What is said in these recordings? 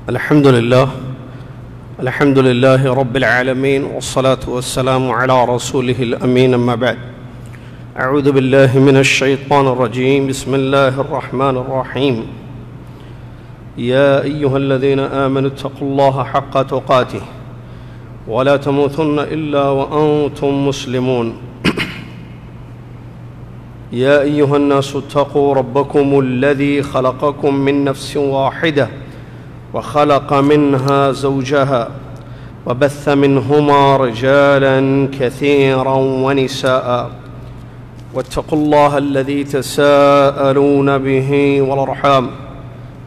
الحمد لله رب العالمين والصلاة والسلام على رسوله الأمين أما بعد أعوذ بالله من الشيطان الرجيم بسم الله الرحمن الرحيم يا أيها الذين آمنوا اتقوا الله حق تقاته ولا تموتن إلا وأنتم مسلمون يا أيها الناس اتقوا ربكم الذي خلقكم من نفس واحدة وخلق منها زوجها وبث منهما رجالا كثيرا ونساء واتقوا الله الذي تساءلون به والأرحام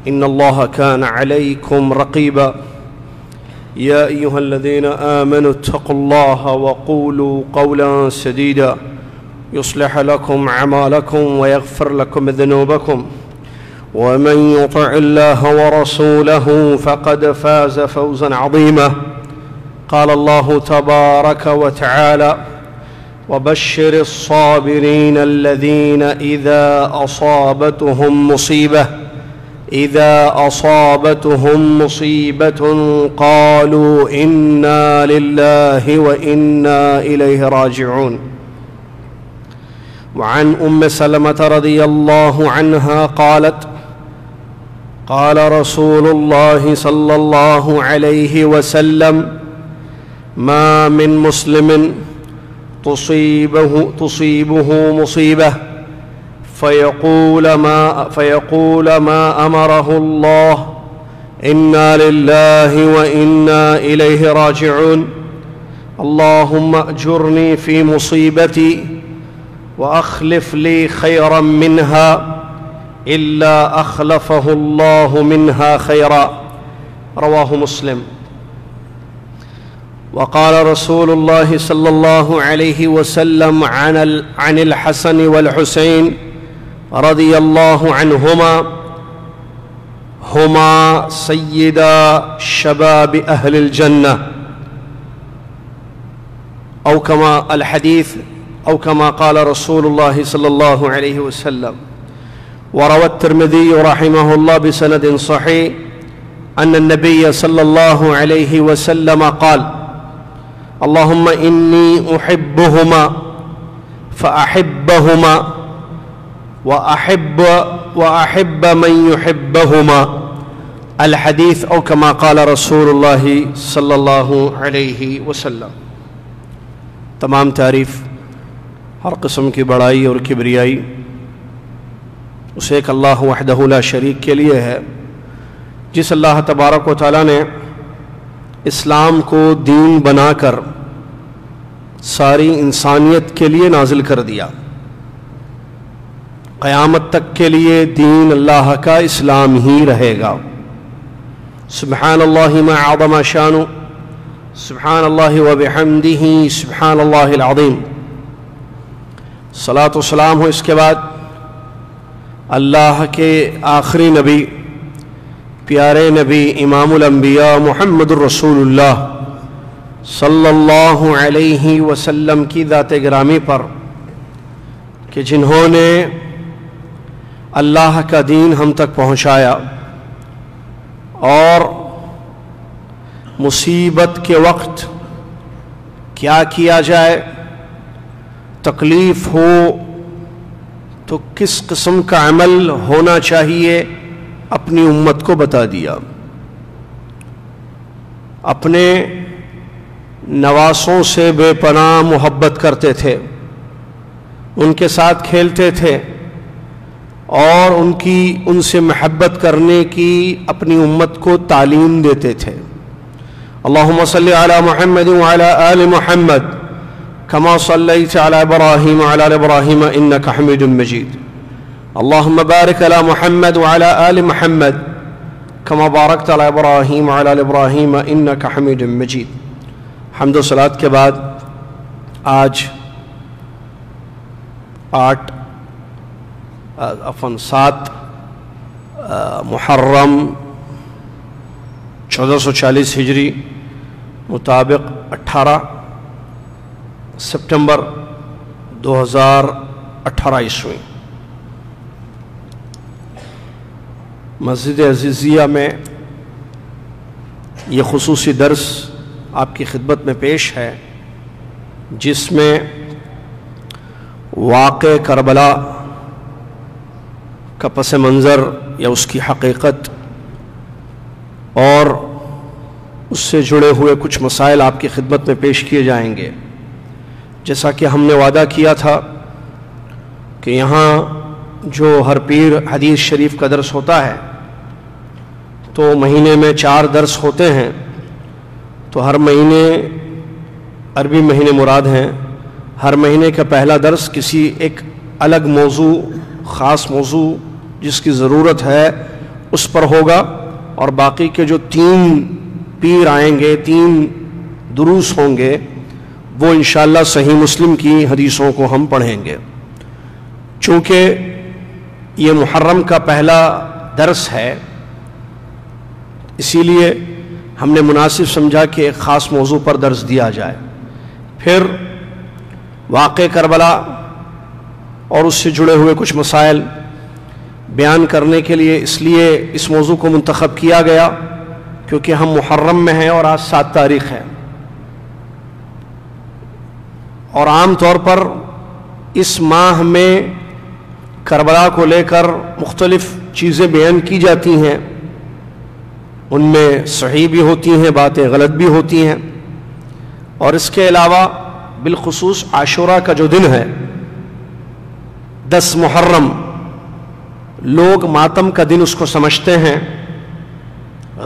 إن الله كان عليكم رقيبا يا أيها الذين آمنوا اتقوا الله وقولوا قولا سديدا يصلح لكم أعمالكم ويغفر لكم ذنوبكم ومن يطع الله ورسوله فقد فاز فوزا عظيما قال الله تبارك وتعالى وبشر الصابرين الذين إذا أصابتهم مصيبة قالوا إنا لله وإنا إليه راجعون. وعن أم سلمة رضي الله عنها قالت قال رسول الله صلى الله عليه وسلم ما من مسلم تصيبه مصيبة فيقول ما أمره الله إنا لله وإنا إليه راجعون اللهم أجرني في مصيبتي وأخلف لي خيرا منها إلا أخلفه الله منها خيرا رواه مسلم. وقال رسول الله صلى الله عليه وسلم عن الحسن والحسين رضي الله عنهما هما سيدا شباب أهل الجنة أو كما قال رسول الله صلى الله عليه وسلم. وروى الترمذي رحمه الله بسند صحيح أن النبي صلى الله عليه وسلم قال اللهم إني أحبهما فأحبهما وأحب من يحبهما الحديث أو كما قال رسول الله صلی اللہ علیہ وسلم. تمام تعریف ہر قسم کی بڑائی اور کبریائی اس ایک اللہ وحدہ لا شریک کے لیے ہے جس اللہ تبارک و تعالیٰ نے اسلام کو دین بنا کر ساری انسانیت کے لیے نازل کر دیا. قیامت تک کے لیے دین اللہ کا اسلام ہی رہے گا. سبحان اللہ ما عظم شانہ سبحان اللہ وبحمدہ سبحان اللہ العظیم. صلاۃ و سلام ہو اس کے بعد اللہ کے آخری نبی پیارے نبی امام الانبیاء محمد الرسول اللہ صلی اللہ علیہ وسلم کی ذات گرامی پر کہ جنہوں نے اللہ کا دین ہم تک پہنچایا اور مصیبت کے وقت کیا کیا جائے، تکلیف ہو تو کس قسم کا عمل ہونا چاہیے اپنی امت کو بتا دیا. اپنے نواسوں سے بے پناہ محبت کرتے تھے، ان کے ساتھ کھیلتے تھے اور ان سے محبت کرنے کی اپنی امت کو تعلیم دیتے تھے. اللہم صلی علی محمد وعلی آل محمد كما صليت على إبراهيم وعلى آل إبراهيم إنك حميد مجيد. اللهم بارك على محمد وعلى آل محمد كما باركت على إبراهيم وعلى آل إبراهيم إنك حميد مجيد. حمد و صلات کے بعد آج 7 محرم 1440 ہجری مطابق 18 سپٹمبر 2018 عیسوی مسجد عزیزیہ میں یہ خصوصی درس آپ کی خدمت میں پیش ہے، جس میں واقع کربلا کا پس منظر یا اس کی حقیقت اور اس سے جڑے ہوئے کچھ مسائل آپ کی خدمت میں پیش کیے جائیں گے۔ جیسا کہ ہم نے وعدہ کیا تھا کہ یہاں جو ہر پیر حدیث شریف کا درس ہوتا ہے تو مہینے میں 4 درس ہوتے ہیں، تو ہر مہینے عربی مہینے مراد ہیں، ہر مہینے کا پہلا درس کسی ایک الگ موضوع، خاص موضوع جس کی ضرورت ہے اس پر ہوگا، اور باقی کے جو 3 پیر آئیں گے، 3 دروس ہوں گے، وہ انشاءاللہ صحیح مسلم کی حدیثوں کو ہم پڑھیں گے۔ چونکہ یہ محرم کا پہلا درس ہے، اسی لیے ہم نے مناسب سمجھا کہ ایک خاص موضوع پر درس دیا جائے۔ پھر واقع کربلا اور اس سے جڑے ہوئے کچھ مسائل بیان کرنے کے لیے اس لیے اس موضوع کو منتخب کیا گیا کیونکہ ہم محرم میں ہیں اور آج 7 تاریخ ہے، اور عام طور پر اس ماہ میں کربلا کو لے کر مختلف چیزیں بیان کی جاتی ہیں، ان میں صحیح بھی ہوتی ہیں، باتیں غلط بھی ہوتی ہیں، اور اس کے علاوہ بالخصوص عاشورہ کا جو دن ہے 10 محرم، لوگ ماتم کا دن اس کو سمجھتے ہیں،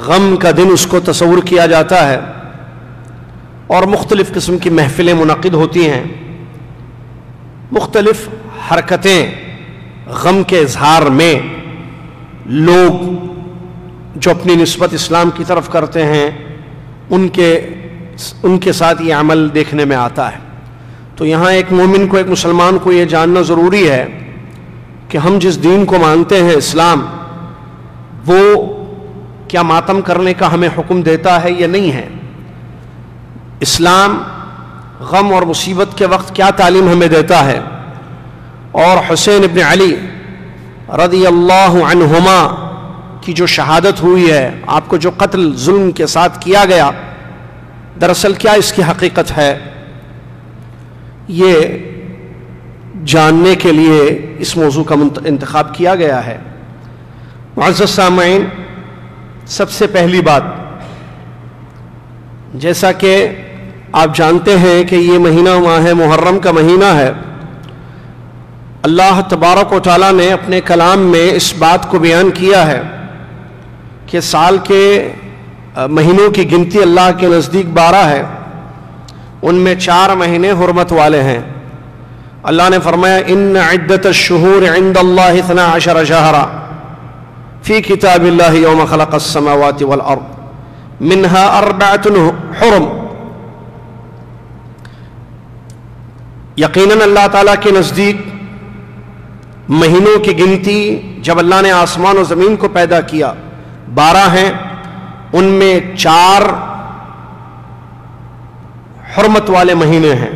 غم کا دن اس کو تصور کیا جاتا ہے، اور مختلف قسم کی محفلیں منعقد ہوتی ہیں، مختلف حرکتیں غم کے اظہار میں لوگ جو اپنی نسبت اسلام کی طرف کرتے ہیں ان کے ساتھ یہ عمل دیکھنے میں آتا ہے۔ تو یہاں ایک مومن کو، ایک مسلمان کو یہ جاننا ضروری ہے کہ ہم جس دین کو مانتے ہیں اسلام، وہ کیا ماتم کرنے کا ہمیں حکم دیتا ہے یا نہیں ہے؟ اسلام غم اور مصیبت کے وقت کیا تعلیم ہمیں دیتا ہے؟ اور حسین ابن علی رضی اللہ عنہما کی جو شہادت ہوئی ہے، آپ کو جو قتل ظلم کے ساتھ کیا گیا، دراصل کیا اس کی حقیقت ہے؟ یہ جاننے کے لیے اس موضوع کا انتخاب کیا گیا ہے۔ معزز سامعین، سب سے پہلی بات، جیسا کہ آپ جانتے ہیں کہ یہ مہینہ ماہ محرم کا مہینہ ہے، اللہ تبارک و تعالیٰ نے اپنے کلام میں اس بات کو بیان کیا ہے کہ سال کے مہینوں کی گنتی اللہ کے نزدیک 12 ہے، ان میں 4 مہینے حرمت والے ہیں۔ اللہ نے فرمایا ان عدت الشہور عند اللہ 12 شہرا فی کتاب اللہ یوم خلق السماوات والارض منها 4 حرم۔ یقیناً اللہ تعالیٰ کے نزدیک مہینوں کی گنتی جب اللہ نے آسمان و زمین کو پیدا کیا 12 ہیں، ان میں 4 حرمت والے مہینے ہیں۔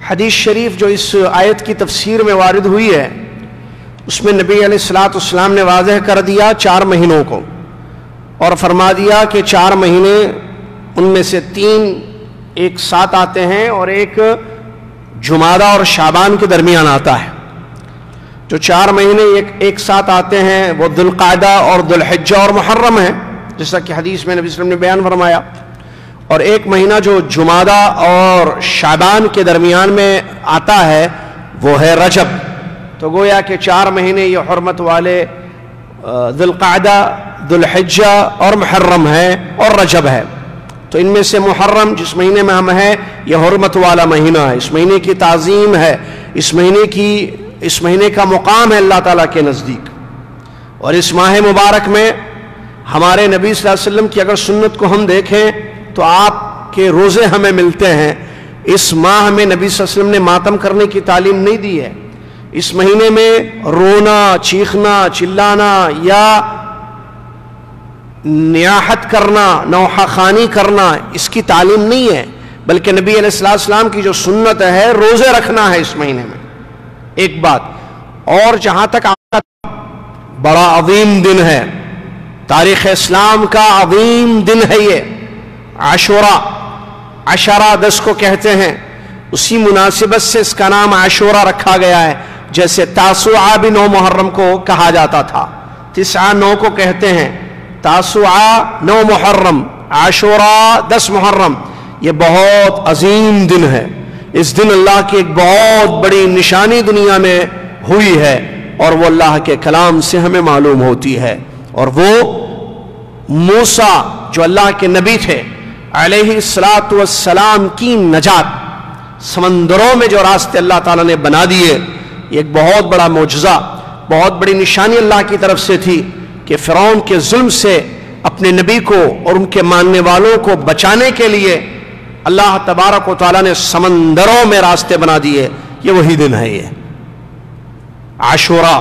حدیث شریف جو اس آیت کی تفسیر میں وارد ہوئی ہے، اس میں نبی علیہ الصلوۃ والسلام نے واضح کر دیا 4 مہینوں کو، اور فرما دیا کہ 4 مہینے ان میں سے 3 ایک ساتھ آتے ہیں اور ایک جمادہ اور شعبان کے درمیان آتا ہے۔ جو 4 مہینے ایک ساتھ آتے ہیں وہ ذوالقعدہ اور ذوالحجہ اور محرم ہیں، جیسا کہ حدیث میں نبی صلی اللہ علیہ وسلم نے بیان فرمایا، اور ایک مہینہ جو جمادہ اور شعبان کے درمیان میں آتا ہے وہ ہے رجب۔ تو گویا کہ 4 مہینے یہ حرمت والے ذوالقعدہ، ذوالحجہ اور محرم ہے، اور رجب ہے۔ تو ان میں سے محرم جس مہینے میں ہم ہیں یہ حرمت والا مہینہ ہے، اس مہینے کی تعظیم ہے، اس مہینے کا مقام ہے اللہ تعالیٰ کے نزدیک۔ اور اس ماہ مبارک میں ہمارے نبی صلی اللہ علیہ وسلم کی اگر سنت کو ہم دیکھیں تو آپ کے روزے ہمیں ملتے ہیں۔ اس ماہ میں نبی صلی اللہ علیہ وسلم نے ماتم کرنے کی تعلیم نہیں دی ہے، اس مہینے میں رونا، چیخنا، چلانا یا نیاحت کرنا، نوحہ خوانی کرنا اس کی تعلیم نہیں ہے، بلکہ نبی علیہ السلام کی جو سنت ہے روزے رکھنا ہے اس مہینے میں، ایک بات۔ اور جہاں تک بڑا عظیم دن ہے تاریخ اسلام کا عظیم دن ہے یہ عاشورہ. عشرہ 10 کو کہتے ہیں، اسی مناسبت سے اس کا نام عاشورہ رکھا گیا ہے. جیسے تاسوعہ بھی 9 محرم کو کہا جاتا تھا، 9 9 کو کہتے ہیں، تاسوعہ 9 محرم، عاشورہ 10 محرم. یہ بہت عظیم دن ہے. اس دن اللہ کی ایک بہت بڑی نشانی دنیا میں ہوئی ہے، اور وہ اللہ کے کلام سے ہمیں معلوم ہوتی ہے. اور وہ موسیٰ جو اللہ کے نبی تھے علیہ الصلاۃ والسلام کی نجات، سمندروں میں جو راستے اللہ تعالیٰ نے بنا دیے، یہ ایک بہت بڑا معجزہ، بہت بڑی نشانی اللہ کی طرف سے تھی کہ فرعون کے ظلم سے اپنے نبی کو اور ان کے ماننے والوں کو بچانے کے لیے اللہ تبارک و تعالیٰ نے سمندروں میں راستے بنا دیے. یہ وہی دن ہے یہ عاشورہ.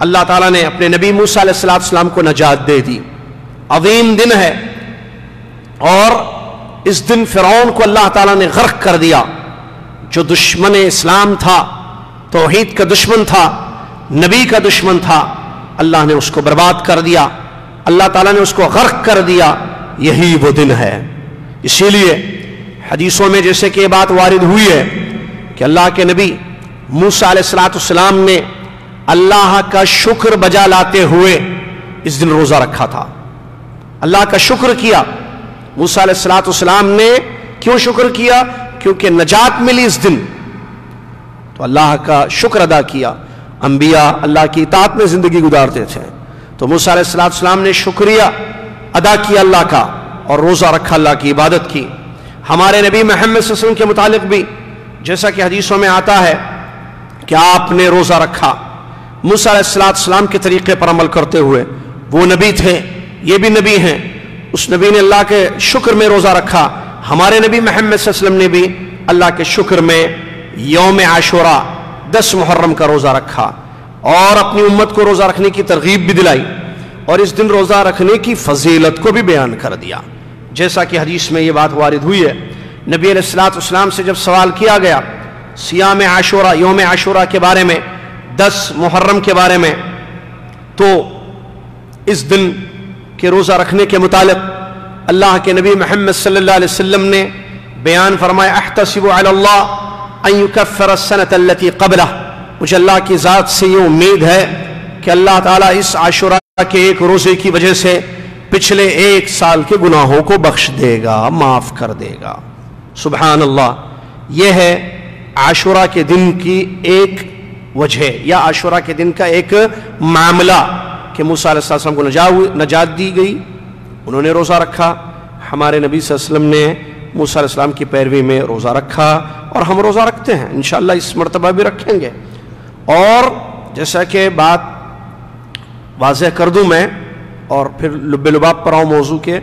اللہ تعالیٰ نے اپنے نبی موسیٰ علیہ السلام کو نجات دے دی. عظیم دن ہے. اور اس دن فرعون کو اللہ تعالیٰ نے غرق کر دیا، جو دشمن اسلام تھا، توحید کا دشمن تھا، نبی کا دشمن تھا. اللہ نے اس کو برباد کر دیا، اللہ تعالیٰ نے اس کو غرق کر دیا. یہی وہ دن ہے. اسی لیے حدیثوں میں جیسے کہ یہ بات وارد ہوئی ہے کہ اللہ کے نبی موسیٰ علیہ السلام نے اللہ کا شکر بجا لاتے ہوئے اس دن روزہ رکھا تھا. اللہ کا شکر کیا. موسیٰ علیہ السلام نے کیوں شکر کیا؟ کیونکہ نجات ملی اس دن، تو اللہ کا شکر ادا کیا. انبیاء اللہ کی اطاعت میں زندگی گزارتے تھے، تو موسیٰ علیہ السلام نے شکریہ ادا کیا اللہ کا اور روزہ رکھا، اللہ کی عبادت کی. ہمارے نبی محمد صلی اللہ علیہ وسلم کے متعلق بھی جیسا کہ حدیثوں میں آتا ہے کہ آپ نے روزہ رکھا موسیٰ علیہ السلام کے طریقے پر عمل کرتے ہوئے. وہ نبی تھے، یہ بھی نبی ہیں. اس نبی نے اللہ کے شکر میں روزہ رکھا. ہمارے نبی محمد صلی اللہ علیہ وسلم نے بھی اللہ کے شکر میں یوم عاشورہ 10 محرم کا روزہ رکھا اور اپنی امت کو روزہ رکھنے کی ترغیب بھی دلائی، اور اس دن روزہ رکھنے کی فضیلت کو بھی بیان کر دیا. جیسا کہ حدیث میں یہ بات وارد ہوئی ہے، نبی علیہ السلام سے جب سوال کیا گیا صیام عاشورہ، یوم عاشورہ کے بارے میں، 10 محرم کے بارے میں، تو اس دن کے روزہ رکھنے کے متعلق اللہ کے نبی محمد صلی اللہ علیہ وسلم نے بیان فرمایا، احتسب علی اللہ ان یکفر السنۃ التي قبلہ. مجھے اللہ کی ذات سے یہ امید ہے کہ اللہ تعالیٰ اس عاشورہ کے ایک روزے کی وجہ سے پچھلے 1 سال کے گناہوں کو بخش دے گا، معاف کر دے گا. سبحان اللہ. یہ ہے عاشورہ کے دن کی ایک وجہ یا عاشورہ کے دن کا ایک معاملہ کہ موسیٰ علیہ السلام کو نجات دی گئی، انہوں نے روزہ رکھا. ہمارے نبی صلی اللہ علیہ وسلم نے موسیٰ علیہ السلام کی پیروی میں روزہ رکھا، اور ہم روزہ رکھتے ہیں، انشاءاللہ اس مرتبہ بھی رکھیں گے. اور جیسا کہ بات واضح کر دوں میں اور پھر لب لباب پر آؤں موضوع کے،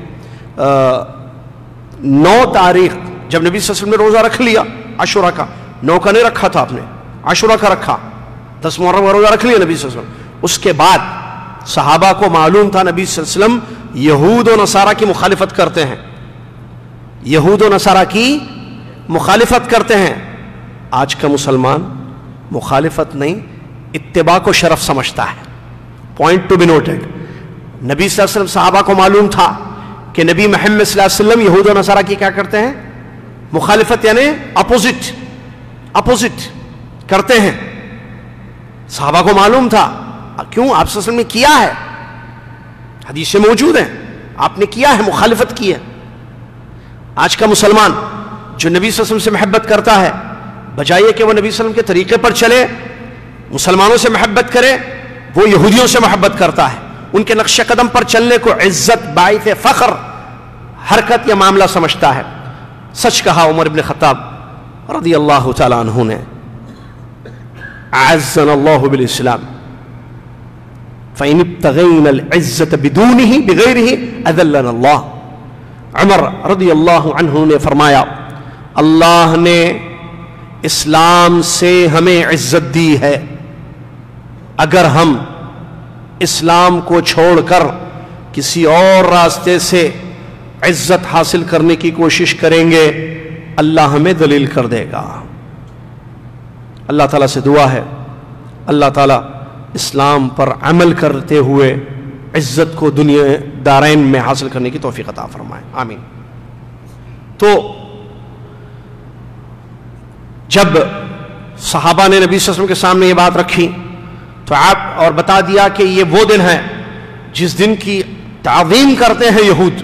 9 تاریخ جب نبی صلی اللہ علیہ وسلم نے روزہ رکھ لیا عاشورہ کا، 9 کا نہیں رکھا تھا آپ نے، عاشورہ کا رکھا، 10 محرم کا روزہ رکھ لیا نبی صلی اللہ علیہ وسلم. اس کے بعد صحابہ کو معلوم تھا نبی صلی اللہ علیہ وسلم یہود و نصارہ کی مخالفت کرتے ہیں، یہود و نصارہ کی مخالفت کرتے ہیں. آج کا مسلمان مخالفت نہیں، اتباع کو شرف سمجھتا ہے. Point to be noted. نبی صلی اللہ علیہ وسلم صحابہ کو معلوم تھا کہ نبی محمد صلی اللہ علیہ وسلم یہود و نصارہ کی کیا کرتے ہیں؟ مخالفت، یعنی اپوزٹ کرتے ہیں. صحابہ کو معلوم تھا. کیوں؟ آپ صلی اللہ علیہ وسلم نے کیا ہے، حدیث سے موجود ہیں، آپ نے کیا ہے، مخالفت کی ہے. آج کا مسلمان جو نبی صلی اللہ علیہ وسلم سے محبت کرتا ہے، بجائے کہ وہ نبی صلی اللہ علیہ وسلم کے طریقے پر چلے، مسلمانوں سے محبت کرے، وہ یہودیوں سے محبت کرتا ہے. ان کے نقش قدم پر چلنے کو عزت، باعث فخر حرکت یا معاملہ سمجھتا ہے. سچ کہا عمر بن خطاب رضی اللہ تعالی عنہ نے، اعزنا اللہ بالاسلام فإن ابتغينا العزة بدونه بغيره أذلنا اللہ. عمر رضی اللہ عنہ نے فرمایا، اللہ نے اسلام سے ہمیں عزت دی ہے، اگر ہم اسلام کو چھوڑ کر کسی اور راستے سے عزت حاصل کرنے کی کوشش کریں گے اللہ ہمیں ذلیل کر دے گا. اللہ تعالیٰ سے دعا ہے اللہ تعالیٰ اسلام پر عمل کرتے ہوئے عزت کو دنیا دارین میں حاصل کرنے کی توفیق عطا فرمائے، آمین۔ تو جب صحابہ نے نبی صلی اللہ علیہ وسلم کے سامنے یہ بات رکھی تو آپ اور بتا دیا کہ یہ وہ دن ہے جس دن کی تعظیم کرتے ہیں یہود،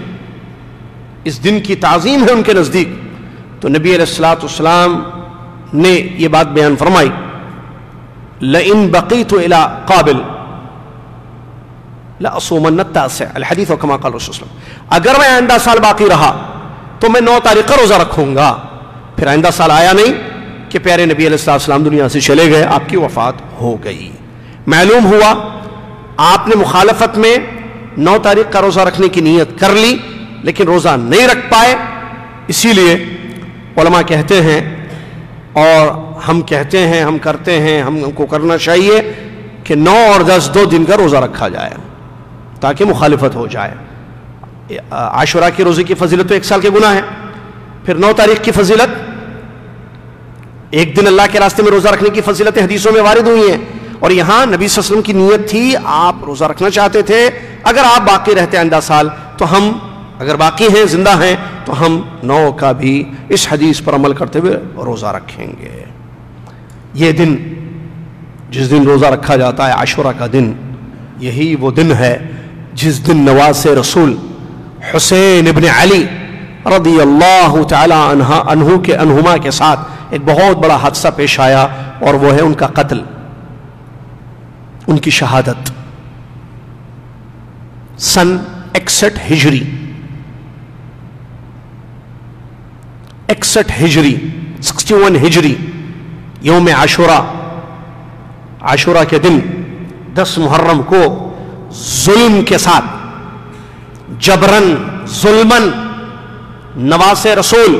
اس دن کی تعظیم ہے ان کے نزدیک، تو نبی علیہ الصلوۃ والسلام نے یہ بات بیان فرمائی، لئن بقیت الی قابل لأصومن التاسع الحدیث کما قال رسول اللہ، اگر میں آئندہ سال باقی رہا تو میں 9 تاریخ کا روزہ رکھوں گا۔ پھر آئندہ سال آیا نہیں کہ پیارے نبی علیہ السلام دنیا سے چلے گئے، آپ کی وفات ہو گئی۔ معلوم ہوا آپ نے مخالفت میں 9 تاریخ کا روزہ رکھنے کی نیت کر لی لیکن روزہ نہیں رکھ پائے، اسی لیے علماء کہتے ہیں اور ہم کہتے ہیں، ہم کرتے ہیں، ہم کو کرنا چاہیے کہ 9 اور 10 2 دن کا روزہ رکھا جائے تاکہ مخالفت ہو جائے۔ عاشوراء کے روزے کی فضیلت تو 1 سال کے گناہ ہے، پھر 9 تاریخ کی فضیلت، ایک دن اللہ کے راستے میں روزہ رکھنے کی فضیلتیں حدیثوں میں وارد ہوئی ہیں، اور یہاں نبی صلی اللہ علیہ وسلم کی نیت تھی، آپ روزہ رکھنا چاہتے تھے، اگر آپ باقی رہتے آئندہ سال تو ہم اگر باقی ہیں، زندہ ہیں، تو ہم 9 کا بھی اس حدیث پر عمل کرتے ہوئے روزہ رکھیں گے۔ یہ دن جس دن روزہ رکھا جاتا ہے عاشوراء کا دن، یہی وہ دن ہے جس دن نواز رسول حسین ابن علی رضی اللہ تعالی عنہما کے ساتھ ایک بہت بڑا حادثہ پیش آیا، اور وہ ہے ان کا قتل، ان کی شہادت سن 61 ہجری 61 ہجری یوم عاشوراء کے دن 10 محرم کو ظلم کے ساتھ جبرن ظلمن نواز رسول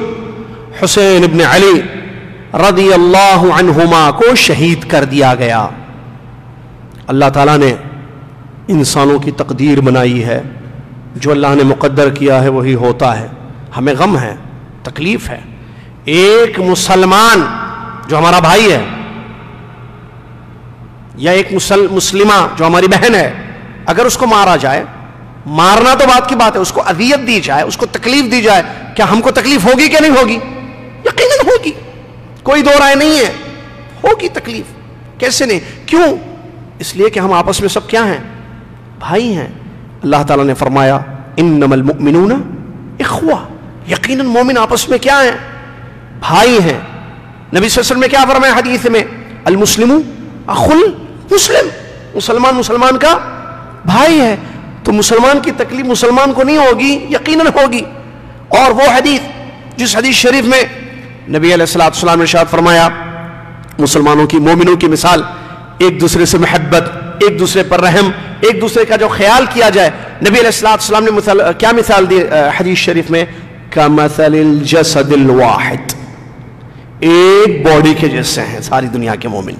حسین ابن علی رضی اللہ عنہما کو شہید کر دیا گیا۔ اللہ تعالیٰ نے انسانوں کی تقدیر بنائی ہے، جو اللہ نے مقدر کیا ہے وہی ہوتا ہے۔ ہمیں غم ہے، تکلیف ہے، ایک مسلمان جو ہمارا بھائی ہے یا ایک مسلمہ جو ہماری بہن ہے، اگر اس کو مارا جائے، مارنا تو بات کی بات ہے، اس کو اذیت دی جائے، اس کو تکلیف دی جائے، کیا ہم کو تکلیف ہوگی کہ نہیں ہوگی؟ یقیناً ہوگی، کوئی دو رائے نہیں ہے، ہوگی تکلیف، کیسے نہیں؟ کیوں؟ اس لیے کہ ہم آپس میں سب کیا ہیں؟ بھائی ہیں۔ اللہ تعالیٰ نے فرمایا انما المؤمنون اخوہ، یقیناً مومن آپس میں کیا ہیں؟ بھائی ہیں۔ نبی صلی اللہ علیہ وسلم نے کیا فرمایا حدیث میں؟ المسلم اخو المسلم، مسلمان مسلمان کا بھائی ہے، تو مسلمان کی تکلیف مسلمان کو نہیں ہوگی؟ یقیناً ہوگی۔ اور وہ حدیث جس حدیث شریف میں نبی علیہ الصلوۃ والسلام نے ارشاد فرمایا مسلمانوں کی، مومنوں کی مثال ایک دوسرے سے محبت، ایک دوسرے پر رحم، ایک دوسرے کا جو خیال کیا جائے، نبی علیہ الصلوۃ والسلام نے کیا مثال دی حدیث شریف میں؟ کمثل الجسد الواحد، ایک باڈی کے جیسے ہیں ساری دنیا کے مومن،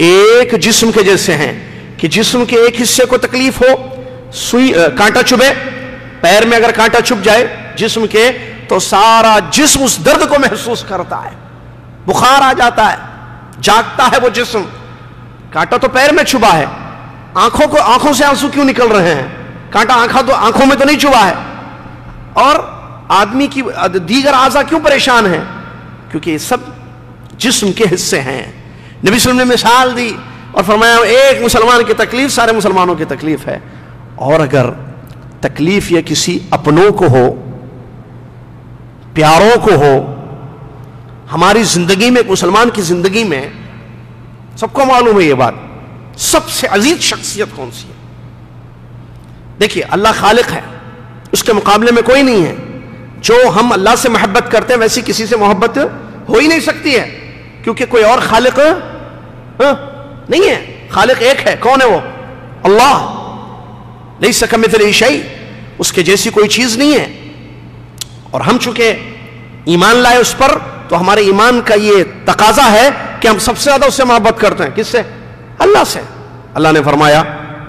ایک جسم کے جیسے ہیں، کہ جسم کے ایک حصے کو تکلیف ہو، سوئی کانٹا چبھے، پیر میں اگر کانٹا چبھ جائے جسم کے تو سارا جسم اس درد کو محسوس کرتا ہے، بخار آ جاتا ہے، جاگتا ہے وہ جسم۔ کانٹا تو پیر میں چبھا ہے، آنکھوں سے آنسو کیوں نکل رہے ہیں؟ کانٹا آنکھوں میں تو نہیں چبھا ہے، اور آدمی کی دیگر اعضاء کیوں پریشان ہیں؟ کیونکہ یہ سب جسم کے حصے ہیں۔ نبی صلی اللہ علیہ وسلم نے مثال دی اور فرمایا ایک مسلمان کی تکلیف سارے مسلمانوں کی تکلیف ہے، اور اگر تکلیف یہ کسی اپنوں کو ہو، پیاروں کو ہو، ہماری زندگی میں، ایک مسلمان کی زندگی میں، سب کو معلوم ہے یہ بات، سب سے عزیز شخصیت کون سی ہے؟ دیکھیے اللہ خالق ہے، اس کے مقابلے میں کوئی نہیں ہے۔ جو ہم اللہ سے محبت کرتے ہیں ویسی کسی سے محبت ہو ہی نہیں سکتی ہے، کیونکہ کوئی اور خالق نہیں ہے، خالق ایک ہے۔ کون ہے وہ؟ اللہ، لیس کمثلہ شیء، اس کے جیسی کوئی چیز نہیں ہے۔ اور ہم چونکہ ایمان لائے اس پر، تو ہمارے ایمان کا یہ تقاضا ہے کہ ہم سب سے زیادہ اس سے محبت کرتے ہیں۔ کس سے؟ اللہ سے۔ اللہ نے فرمایا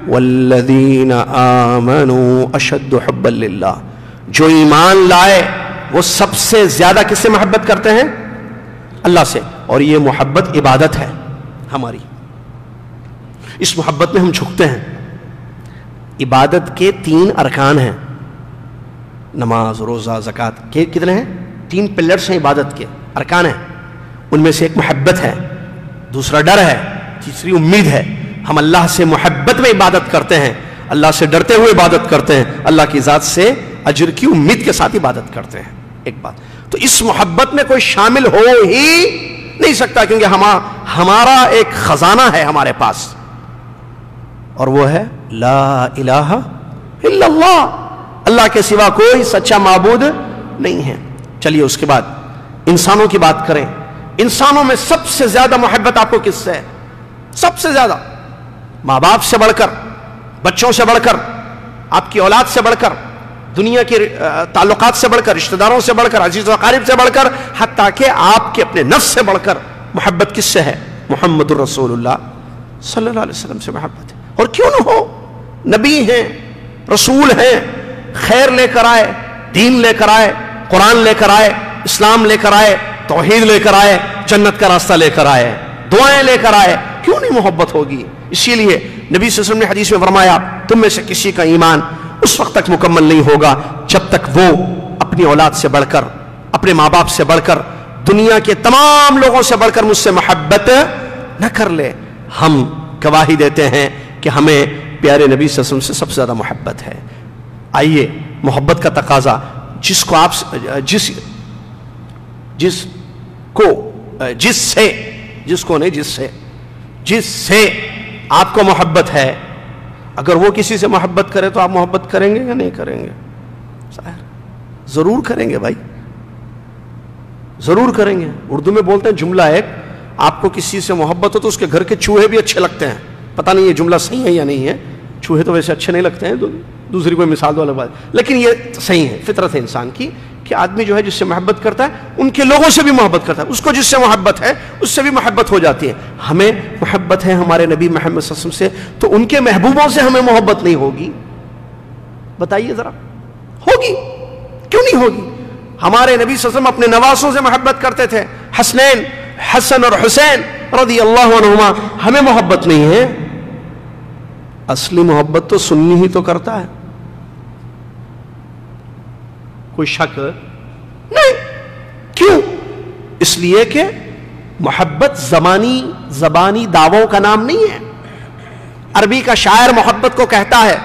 والذین آمنوا اشد حبا للہ، جو ایمان لائے وہ سب سے زیادہ کس سے محبت کرتے ہیں؟ اللہ سے۔ اور یہ محبت عبادت ہے ہماری، اس محبت میں ہم جھکتے ہیں۔ عبادت کے 3 ارکان ہیں، نماز، روزہ، زکوٰۃ کے کتنے ہیں؟ 3 پلرس ہیں عبادت کے، ارکان ہیں. ان میں سے ایک محبت ہے، دوسرا ڈر ہے، تیسری امید ہے. ہم اللہ سے محبت میں عبادت کرتے ہیں، اللہ سے ڈرتے ہوئے عبادت کرتے ہیں، اللہ کی ذات سے اجر کی امید کے ساتھ عبادت کرتے ہیں. ایک بات تو اس محبت میں کوئی شامل ہو ہی نہیں سکتا، کیونکہ ہمارا ایک خزانہ ہے ہمارے پاس، اور وہ ہے لا الہ الا اللہ، اللہ کے سوا کوئی سچا معبود نہیں ہے. چلیے اس کے بعد انسانوں کی بات کریں. انسانوں میں سب سے زیادہ محبت آپ کو کس سے ہے؟ سب سے زیادہ ماں باپ سے بڑھ کر، بچوں سے بڑھ کر، آپ کی اولاد سے بڑھ کر، دنیا کے تعلقات سے بڑھ کر، رشتہ داروں سے بڑھ کر، عزیز و اقارب سے بڑھ کر، حتیٰ کہ آپ کے اپنے نفس سے بڑھ کر محبت کس سے ہے؟ محمد الرسول اللہ صلی اللہ علیہ وسلم سے محبت ہے. اور کیوں نہ ہو؟ نبی ہیں، رسول ہیں، خیر لے کر آئے، دین لے کر آئے، قرآن لے کر آئے، اسلام لے کر آئے، توحید لے کر آئے، جنت کا راستہ لے کر آئے، دعائیں لے کر آئے. کیوں نہیں محبت ہوگی؟ اسی لیے نبی صلی اللہ علیہ وسلم نے حدیث میں فرمایا تم میں سے کسی کا ایمان اس وقت تک مکمل نہیں ہوگا جب تک وہ اپنی اولاد سے بڑھ کر، اپنے ماں باپ سے بڑھ کر، دنیا کے تمام لوگوں سے بڑھ کر مجھ سے محبت نہ کر لے. ہم گواہی دیتے ہیں کہ ہمیں پیارے نبی صلی اللہ علیہ وسلم سے سب سے زیادہ محبت ہے. آئیے محبت کا تقاضا جس سے آپ کو محبت ہے، اگر وہ کسی سے محبت کرے تو آپ محبت کریں گے یا نہیں کریں گے؟ ضرور کریں گے بھائی، ضرور کریں گے. اردو میں بولتے ہیں جملہ ایک، آپ کو کسی سے محبت ہو تو اس کے گھر کے چوہے بھی اچھے لگتے ہیں. پتہ نہیں یہ جملہ صحیح ہے یا نہیں ہے، چوہے تو ویسے اچھے نہیں لگتے ہیں، دوسری کوئی مثال والا بات، لیکن یہ صحیح ہے، فطرت ہے انسان کی کہ آدمی جو ہے جس سے محبت کرتا ہے ان کے لوگوں سے بھی محبت کرتا ہے، اس کو جس سے محبت ہے اس سے بھی محبت ہو جاتی ہے. ہمیں محبت ہے ہمارے نبی محمد صلی اللہ علیہ وسلم سے، تو ان کے محبوبوں سے ہمیں محبت نہیں ہوگی؟ بتائیے ذرا، ہوگی؟ کیوں نہیں ہوگی؟ ہمارے نبی صلی اللہ علیہ وسلم اپنے نواسوں سے محبت کرتے تھے، حسنین، حسن اور حسین رضی اللہ عنہما. ہمیں محبت نہیں ہے؟ اصلی محبت تو سنی ہی تو کرتا ہے، کوئی شک نہیں. کیوں؟ اس لیے کہ محبت زبانی دعووں کا نام نہیں ہے. عربی کا شاعر محبت کو کہتا ہے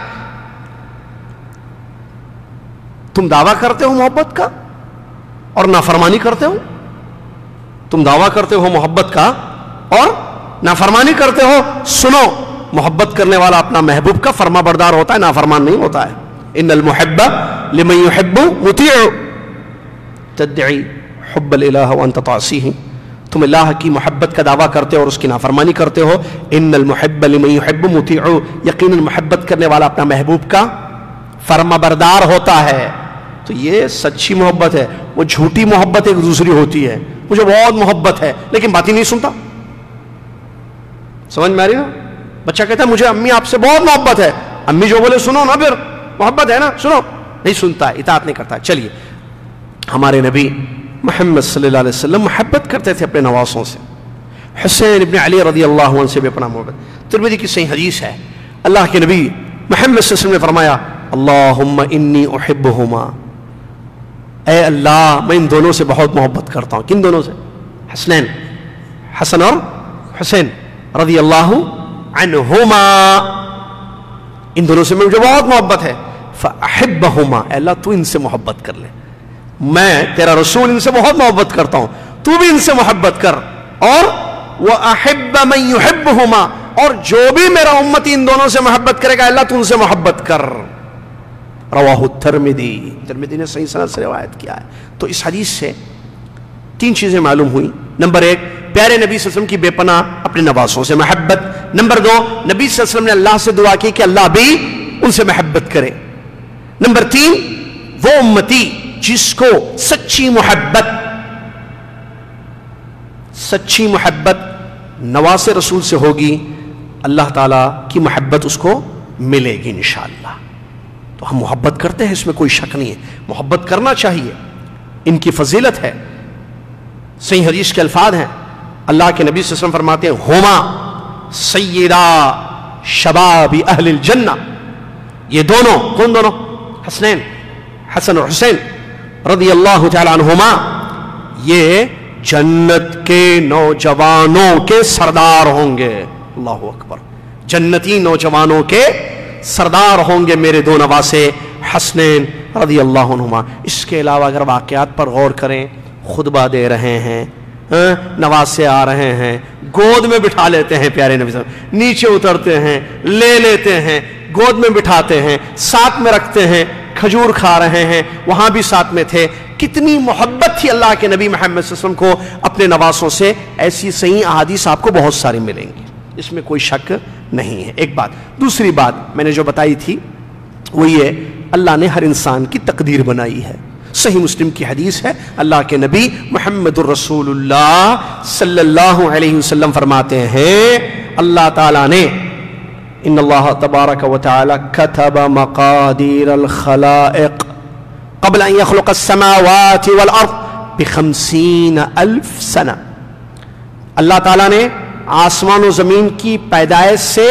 تم دعویٰ کرتے ہو محبت کا اور نافرمانی کرتے ہو، تم دعویٰ کرتے ہو محبت کا اور نافرمانی کرتے ہو. سنو، محبت کرنے والا اپنا محبوب کا فرما بردار ہوتا ہے، نافرمان نہیں ہوتا ہے. ان المحب لمن يحب مطیع تدعی حب الالہ وانت تعصیہ. تم اللہ کی محبت کا دعویٰ کرتے ہو اور اس کی نافرمانی کرتے ہو. ان المحب لمن يحب مطیع، یقیناً محبت کرنے والا اپنا محبوب کا فرما بردار ہوتا ہے. تو یہ سچی محبت ہے. وہ جھوٹی محبت ایک دوسری ہوتی ہے، مجھے بہت محبت ہے لیکن بات ہی نہیں سنتا. سمجھ میں آ رہی نا؟ بچہ کہتا ہے مجھے امی آپ سے بہت محبت ہے، امی جو بولے سنو نا، پھر محبت ہے نا، سنو، نہیں سنتا، اطاعت نہیں کرتا. چلیے ہمارے نبی محمد صلی اللہ علیہ وسلم محبت کرتے تھے اپنے نواسوں سے. حسین ابن علی رضی اللہ عنہ سے بھی اپنا محبت. ترمذی کی صحیح حدیث ہے، اللہ کے نبی محمد صلی اللہ علیہ وسلم نے فرمایا اللہم انی احبہما، اے اللہ میں ان دونوں سے بہت محبت کرتا ہوں. کن دونوں سے؟ حسنین، حسن اور حسین رضی اللہ عنہما، ان دونوں سے مجھے بہت محبت ہے. فاحبہما، اے اللہ تو ان سے محبت کر لے، میں تیرا رسول ان سے بہت محبت کرتا ہوں، تو بھی ان سے محبت کر. اور وَأَحِبَّ مَن يُحِبُّهُمَا، اور جو بھی میرا امتی ان دونوں سے محبت کرے گا اللہ تو ان سے محبت کر. رواہ الترمذی، ترمذی نے صحیح سند سے روایت کیا ہے. تو اس حدیث سے 3 چیزیں معلوم ہوئی. نمبر 1، پیارے نبی صلی اللہ علیہ وسلم کی بے پناہ اپنے نواسوں سے محبت. نمبر 2، نبی صلی اللہ علیہ وسلم نے اللہ سے دعا کی کہ اللہ بھی ان سے محبت کرے. نمبر 3، وہ امتی جس کو سچی محبت نواز رسول سے ہوگی، اللہ تعالیٰ کی محبت اس کو ملے گی انشاءاللہ. تو ہم محبت کرتے ہیں، اس میں کوئی شک نہیں ہے، محبت کرنا چاہیے، ان کی فضیلت ہے. صحیح حدیث کے الفاظ ہیں، اللہ کے نبی صلی اللہ علیہ وسلم فرماتے ہیں ہما سیدہ شباب اہل الجنہ، یہ دونوں کون دونوں؟ حسنین، حسن اور حسین رضی اللہ تعالی عنہما، یہ جنت کے نوجوانوں کے سردار ہوں گے. اللہ اکبر. جنتی نوجوانوں کے سردار ہوں گے میرے دو نواسے حسنین رضی اللہ عنہما. اس کے علاوہ اگر واقعات پر غور کریں، خطبہ دے رہے ہیں، نواسے آ رہے ہیں، گود میں بٹھا لیتے ہیں پیارے نبی صلی اللہ علیہ وسلم، نیچے اترتے ہیں، لے لیتے ہیں، گود میں بٹھاتے ہیں، ساتھ میں رکھتے ہیں، کھجور کھا رہے ہیں، وہاں بھی ساتھ میں تھے. کتنی محبت تھی اللہ کے نبی محمد صلی اللہ علیہ وسلم کو اپنے نواسوں سے. ایسی صحیح احادیث آپ کو بہت ساری ملیں گی، اس میں کوئی شک نہیں ہے. ایک بات. دوسری بات میں نے جو بتائی تھی وہ یہ، اللہ نے ہر انسان کی تقدیر بنائی ہے. صحیح مسلم کی حدیث ہے، اللہ کے نبی محمد الرسول اللہ صلی اللہ علیہ وسلم فرماتے ہیں، اللہ تعالیٰ نے ان اللہ تبارک و تعالی کتب مقادیر الخلائق قبل ان يخلق السماوات والارض ب50,000 سنہ. اللہ تعالیٰ نے آسمان و زمین کی پیدائش سے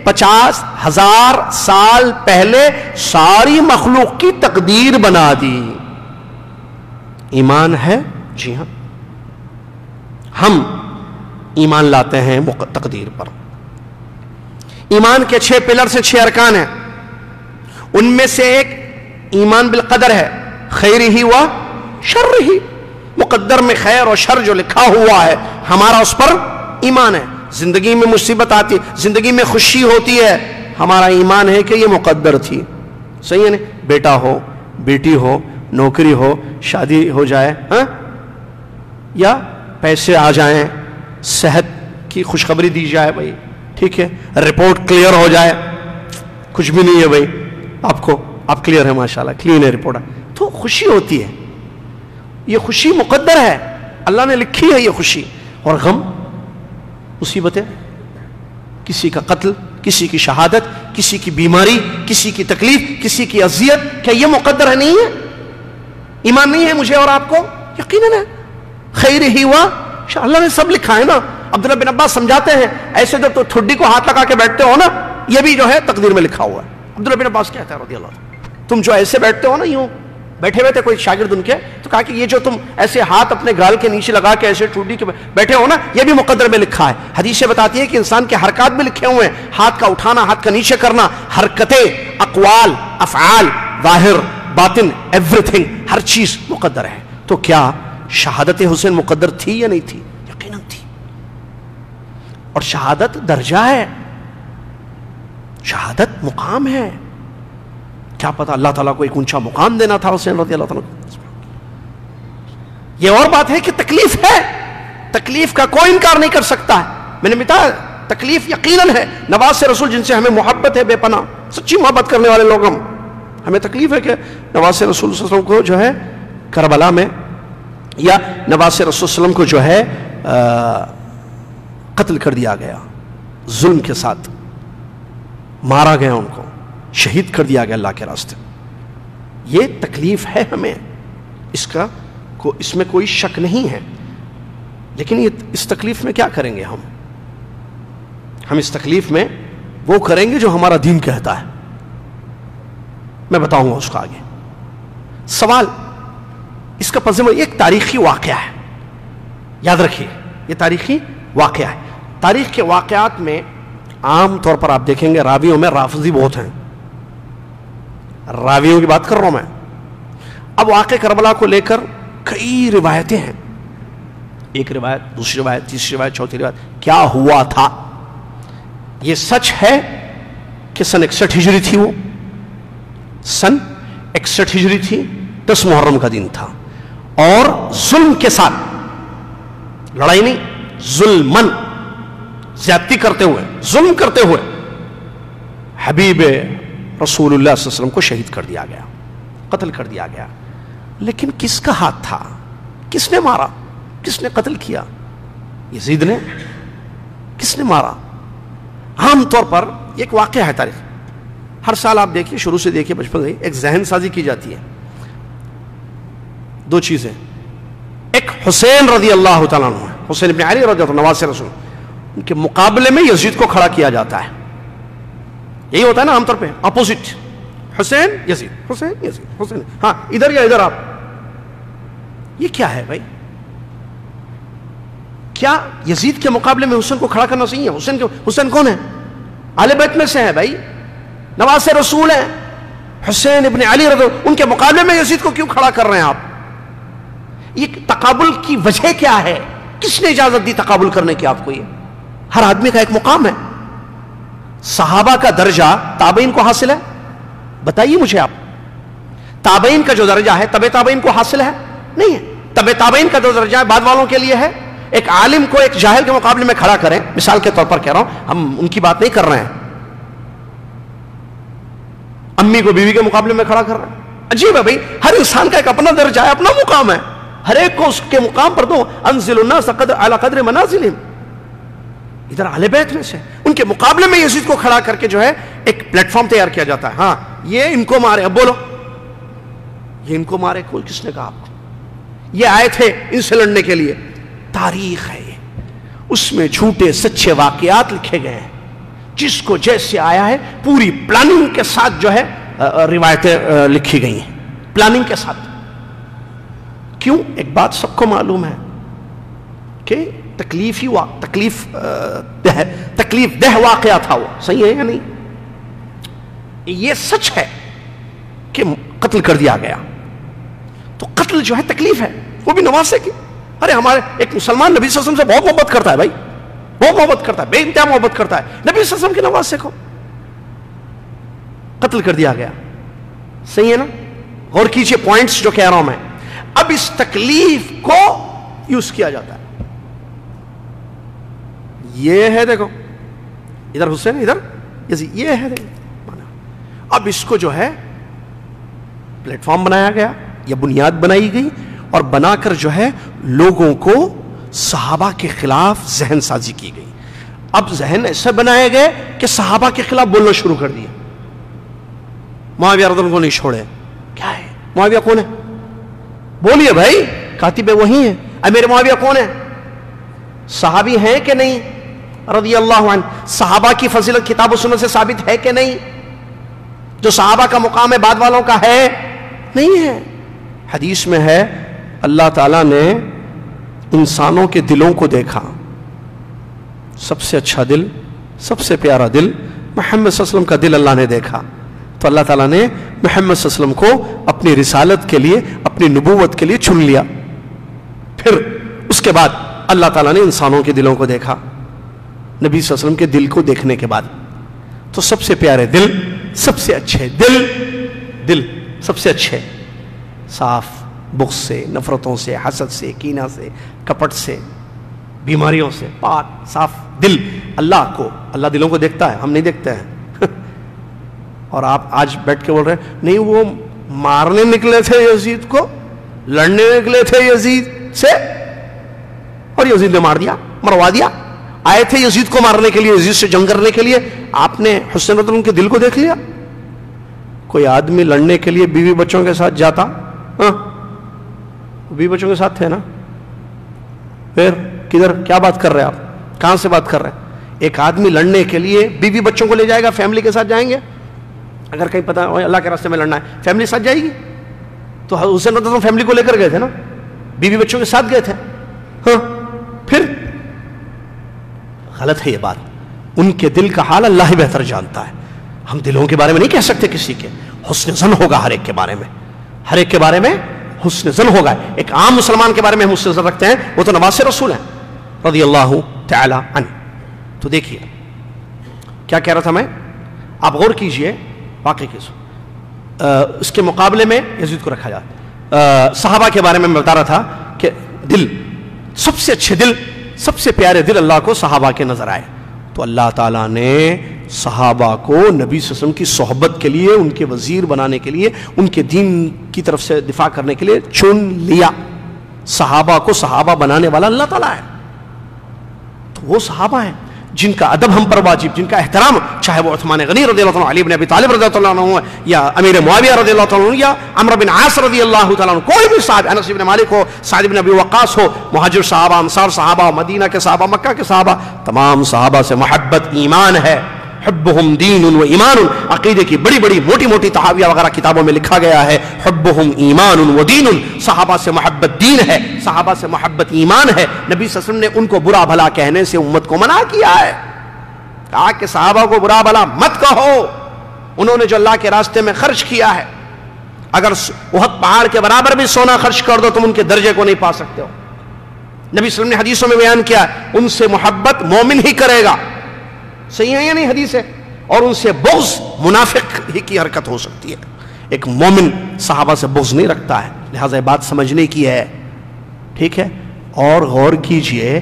50,000 سال پہلے ساری مخلوق کی تقدیر بنا دی. ایمان ہے؟ جی ہاں، ہم ایمان لاتے ہیں تقدیر پر. ایمان کے 6 پلر سے 6 ارکان ہیں. ان میں سے ایک ایمان بالقدر ہے، خیر ہی و شر ہی. مقدر میں خیر اور شر جو لکھا ہوا ہے ہمارا اس پر ایمان ہے. زندگی میں مصیبت آتی، زندگی میں خوشی ہوتی ہے، ہمارا ایمان ہے کہ یہ مقدر تھی. صحیح ہے نا؟ بیٹا ہو، بیٹی ہو، نوکری ہو، شادی ہو جائے، یا پیسے آ جائیں، صحت کی خوشخبری دی جائے، بھائی ٹھیک ہے، رپورٹ کلیئر ہو جائے، کچھ بھی نہیں ہے بھائی آپ کو، آپ کلیئر ہے ماشاءاللہ، کلین ہے رپورٹ، تو خوشی ہوتی ہے. یہ خوشی مقدر ہے، اللہ نے لکھی ہے یہ خوشی. اور غم، مصیبتیں، کسی کا قتل، کسی کی شہادت، کسی کی بیماری، کسی کی تکلیف، کسی کی اذیت، کیا یہ مقدر ہے؟ نہیں ہے. ایمان نہیں ہے مجھے اور آپ کو؟ یقیناً ہے. خیر ہی ہوا، اللہ نے سب لکھا ہے نا. عبداللہ بن عباس سمجھاتے ہیں، ایسے جب تو ٹھڈی کو ہاتھ لگا کے بیٹھتے ہو نا، یہ بھی جو ہے تقدیر میں لکھا ہوا ہے. عبداللہ بن عباس کہتا ہے رضی اللہ عنہ، تم جو ایسے بیٹھتے ہو نا، یوں بیٹھے ہوئے تھے کوئی شاگرد ان کے، تو کہا کہ یہ جو تم ایسے ہاتھ اپنے گال کے نیچے لگا کے ایسے ٹھڈی کے بیٹھے ہو نا، یہ بھی مقدر میں لکھا ہے. حدیثیں بتاتی ہے کہ انسان کے حرکات بھی لکھے ہوئے ہیں، ہاتھ کا اٹھانا، ہاتھ کا نیچے کرنا، حرکتیں، اقوال، افعال، ظاہر، باطن، ایوری تھنگ، ہر چیز مقدر ہے. تو کیا شہادت حسین مقدر تھی یا نہیں تھی؟ یقیناً تھی. اور شہادت درجہ ہے، شہادت مقام ہے. کیا پتا اللہ تعالیٰ کو ایک اونچا مقام دینا تھا حسین رضی اللہ تعالیٰ. یہ اور بات ہے کہ تکلیف ہے، تکلیف کا کوئی انکار نہیں کر سکتا ہے. میں نے بتایا تکلیف یقیناً ہے. نواز رسول جن سے ہمیں محبت ہے بے پناہ، سچی محبت کرنے والے لوگ، ہمیں تکلیف ہے کہ نواز رسول صلی اللہ علیہ وسلم کو جو ہے کربلا میں، یا نواز رسول صلی اللہ علیہ وسلم کو جو ہے قتل کر دیا گیا، ظلم کے ساتھ مارا گیا، ان کو شہید کر دیا گیا اللہ کے راستے. یہ تکلیف ہے ہمیں، اس میں کوئی شک نہیں ہے. لیکن اس تکلیف میں کیا کریں گے ہم اس تکلیف میں وہ کریں گے جو ہمارا دین کہتا ہے. میں بتاؤں گا اس کا آگے. سوال اس کا پس منظر ایک تاریخی واقعہ ہے، یاد رکھیے یہ تاریخی واقعہ ہے. تاریخ کے واقعات میں عام طور پر آپ دیکھیں گے راویوں میں رافضی بہت ہیں. راویوں کی بات کر رہا ہوں میں. اب واقع کربلا کو لے کر کئی روایتیں ہیں، ایک روایت، دوسری روایت، تیسری روایت، چوتھی روایت. کیا ہوا تھا؟ یہ سچ ہے کہ سن 61 ہجری تھی، وہ سن 61 ہجری تھی، 10 محرم کا دن تھا، اور ظلم کے ساتھ، لڑائی نہیں، ظلمن، زیادتی کرتے ہوئے، ظلم کرتے ہوئے حبیب رسول اللہ صلی اللہ علیہ وسلم کو شہید کر دیا گیا، قتل کر دیا گیا. لیکن کس کا ہاتھ تھا؟ کس نے مارا؟ کس نے قتل کیا؟ یزید نے. کس نے مارا؟ عام طور پر ایک واقعہ ہے تاریخ، ہر سال آپ دیکھیے، شروع سے دیکھیے، بچپن سے ایک ذہن سازی کی جاتی ہے. دو چیزیں، ایک حسین رضی اللہ تعالیٰ عنہ، حسین ابن علی رضی اللہ عنہ، نواز رسول، ان کے مقابلے میں یزید کو کھڑا کیا جاتا ہے. یہی ہوتا ہے نا عام طور پہ، اپوزٹ. حسین یزید، حسین یزید، حسین، ہاں ادھر یا ادھر آپ. یہ کیا ہے بھائی؟ کیا یزید کے مقابلے میں حسین کو کھڑا کرنا صحیح ہے؟ حسین کون ہے؟ اہل بیت میں سے ہے بھائی، نواسے رسول ہیں. حسین ابن علی رضی اللہ، ان کے مقابلے میں یزید کو کیوں کھڑا کر رہے ہیں آپ؟ یہ تقابل کی وجہ کیا ہے؟ کس نے اجازت دی تقابل کرنے کی آپ کو؟ یہ ہر آدمی کا ایک مقام ہے. صحابہ کا درجہ تابعین کو حاصل ہے؟ بتائیے مجھے آپ. تابعین کا جو درجہ ہے تبع تابعین کو حاصل ہے؟ نہیں ہے. تبع تابعین کا جو درجہ ہے بعد والوں کے لیے ہے. ایک عالم کو ایک جاہل کے مقابلے میں کھڑا کریں، مثال کے طور پر کہہ رہا ہوں، ہم ان کی بات نہیں کر رہے ہیں. امی کو بیوی کے مقابلے میں کھڑا کر رہے ہیں. عجیب ہے بھائی، ہر انسان کا ایک اپنا درجہ ہے، اپنا مقام ہے. ہر ایک کو اس کے مقام پر دو. انزل الناس علی قدر منازلہم. ادھر اہل بیت میں سے ان کے مقابلے میں یزید کو کھڑا کر کے جو ہے ایک پلیٹ فارم تیار کیا جاتا ہے. ہاں یہ ان کو مارے. اب بولو یہ ان کو مارے، کوئی کس نے کہا آپ کو؟ یہ آئے تھے ان سے لڑنے کے لیے. تاریخ ہے یہ، اس میں جھوٹے سچے واقعات لکھے گئے ہیں. جس کو جیسے آیا ہے پوری پلاننگ کے ساتھ جو ہے روایتیں لکھی گئی ہیں، پلاننگ کے ساتھ. کیوں؟ ایک بات سب کو معلوم ہے کہ تکلیف دہ واقعہ تھا وہ. صحیح ہے یا نہیں؟ یہ سچ ہے کہ قتل کر دیا گیا. تو قتل جو ہے تکلیف ہے، وہ بھی نواسے کی. ارے ہمارے ایک مسلمان نبی صلی اللہ علیہ وسلم سے بہت محبت کرتا ہے بھائی، بہت محبت کرتا ہے، بے انتہا محبت کرتا ہے. نبی صلی اللہ علیہ وسلم کے نواسے کو قتل کر دیا گیا. صحیح ہے نا؟ غور کیجئے پوائنٹس جو کہہ رہا ہوں میں. اب اس تکلیف کو یوز کیا جاتا ہے. یہ ہے دیکھو، ادھر حسین ادھر یزید، یہ ہے دیکھو. اب اس کو جو ہے پلیٹ فارم بنایا گیا یا بنیاد بنائی گئی، اور بنا کر جو ہے لوگوں کو صحابہ کے خلاف ذہن سازی کی گئی. اب ذہن ایسے بنائے گئے کہ صحابہ کے خلاف بولنا شروع کر دیا. معاویہ رضی اللہ عنہ کو نہیں چھوڑے. کیا ہے معاویہ کون ہے؟ بولیے بھائی. کاتب وہی ہیں. امیر معاویہ کون ہے؟ صحابی ہیں کہ نہیں رضی اللہ عنہ؟ صحابہ کی فضیلت کتاب و سنت سے ثابت ہے کہ نہیں؟ جو صحابہ کا مقام ہے بعد والوں کا ہے نہیں ہے. حدیث میں ہے اللہ تعالیٰ نے انسانوں کے دلوں کو دیکھا، سب سے اچھا دل، سب سے پیارا دل محمد صلی اللہ علیہ وسلم کا دل اللہ نے دیکھا. تو اللہ تعالیٰ نے محمد صلی اللہ علیہ وسلم کو اپنی رسالت کے لیے، اپنی نبوت کے لیے چن لیا. پھر اس کے بعد اللہ تعالیٰ نے انسانوں کے دلوں کو دیکھا. نبی صلی اللہ علیہ وسلم کے دل کو دیکھنے کے بعد تو سب سے پیارے دل، سب سے اچھے دل سب سے اچھے، صاف، بغض سے، نفرتوں سے، حسد سے، کینہ سے، کپٹ سے، بیماریوں سے پاک صاف دل. اللہ دلوں کو دیکھتا ہے، ہم نہیں دیکھتے ہیں. اور آپ آج بیٹھ کے بول رہے ہیں نہیں وہ مارنے نکلے تھے یزید کو، لڑنے نکلے تھے یزید سے اور یزید نے مار دیا، مروا دیا. آئے تھے یزید کو مارنے کے لیے، یزید سے جنگ کرنے کے لیے، آپ نے حسین رضی اللہ عنہ کے دل کو دیکھ لیا. کوئی آدمی لڑنے کے لیے بیوی بچوں کے ساتھ جاتا؟ ہاں بیوی بچوں کے ساتھ تھے نا. پھر کدھر کیا بات کر رہے ہیں آپ؟ کہاں سے بات کر رہے ہیں؟ ایک آدمی لڑنے کے لیے بیوی بچوں کو لے جائے گا، فیملی کے ساتھ جائیں گے؟ اگر کہیں پتہ اللہ کے راستے میں لڑنا ہے فیملی ساتھ جائے گی. تو حسین رضی اللہ عنہ فیملی کو لے کر گئے تھے نا، بیوی بچوں کے ساتھ گئے تھے. ہاں پھر غلط ہے یہ بات. ان کے دل کا حال اللہ ہی بہتر جانتا ہے. ہم دلوں کے بارے میں نہیں کہہ سکتے کسی کے. حسن ظن ہوگا ہر ایک کے بارے میں، ہر ایک کے بارے میں حسن ظن ہوگا. ایک عام مسلمان کے بارے میں ہم حسن ظن رکھتے ہیں، وہ تو نواسے رسول ہیں رضی اللہ تعالی عنہ. تو دیکھیے کیا کہہ رہا تھا میں، آپ غور کیجئے واقعی کے اس کے مقابلے میں یزید کو رکھا جاتا. صحابہ کے بارے میں بتا رہا تھا کہ دل، سب سے اچھے دل، سب سے پیارے دل اللہ کو صحابہ کے نظر آئے. تو اللہ تعالیٰ نے صحابہ کو نبی صلی اللہ علیہ وسلم کی صحبت کے لیے، ان کے وزیر بنانے کے لیے، ان کے دین کی طرف سے دفاع کرنے کے لیے چن لیا. صحابہ کو صحابہ بنانے والا اللہ تعالیٰ ہے. تو وہ صحابہ ہیں جن کا ادب ہم پر واجب، جن کا احترام، چاہے وہ عثمان غنی رضی اللہ عنہ، علی بن ابی طالب رضی اللہ عنہ، یا امیر معاویہ رضی اللہ عنہ، یا عمرو بن عاص رضی اللہ تعالیٰ عنہ، کوئی بھی صاحب، انس بن مالک ہو، سعد بن ابی وقاص ہو، مہاجر صحابہ، انصار صحابہ، مدینہ کے صحابہ، مکہ کے صحابہ، تمام صحابہ سے محبت ایمان ہے، حبہم دین و ایمان، عقیدے کی بڑی بڑی موٹی موٹی تحاویہ وغیرہ کتابوں میں لکھا گیا ہے، حبہم ایمان و دین، صحابہ سے محبت دین ہے، صحابہ سے محبت ایمان ہے۔ نبی صلی اللہ علیہ وسلم نے ان کو برا بھلا کہنے سے امت کو منع کیا ہے، کہا کہ صحابہ کو برا بھلا مت کہو، انہوں نے جو اللہ کے راستے میں خرچ کیا ہے، اگر احد پہاڑ کے برابر بھی سونا خرچ کر دو تم ان کے درجے کو نہیں پا سکتے ہو۔ نبی صلی اللہ علیہ وسلم نے حدیثوں میں بیان کیا ان سے محبت مومن ہی کرے گا، صحیح ہے یا نہیں حدیث ہے، اور ان سے بغض منافق ہی کی حرکت ہو سکتی ہے، ایک مومن صحابہ سے بغض نہیں رکھتا ہے، لہٰذا یہ بات سمجھنے کی ہے، ٹھیک ہے۔ اور غور کیجئے،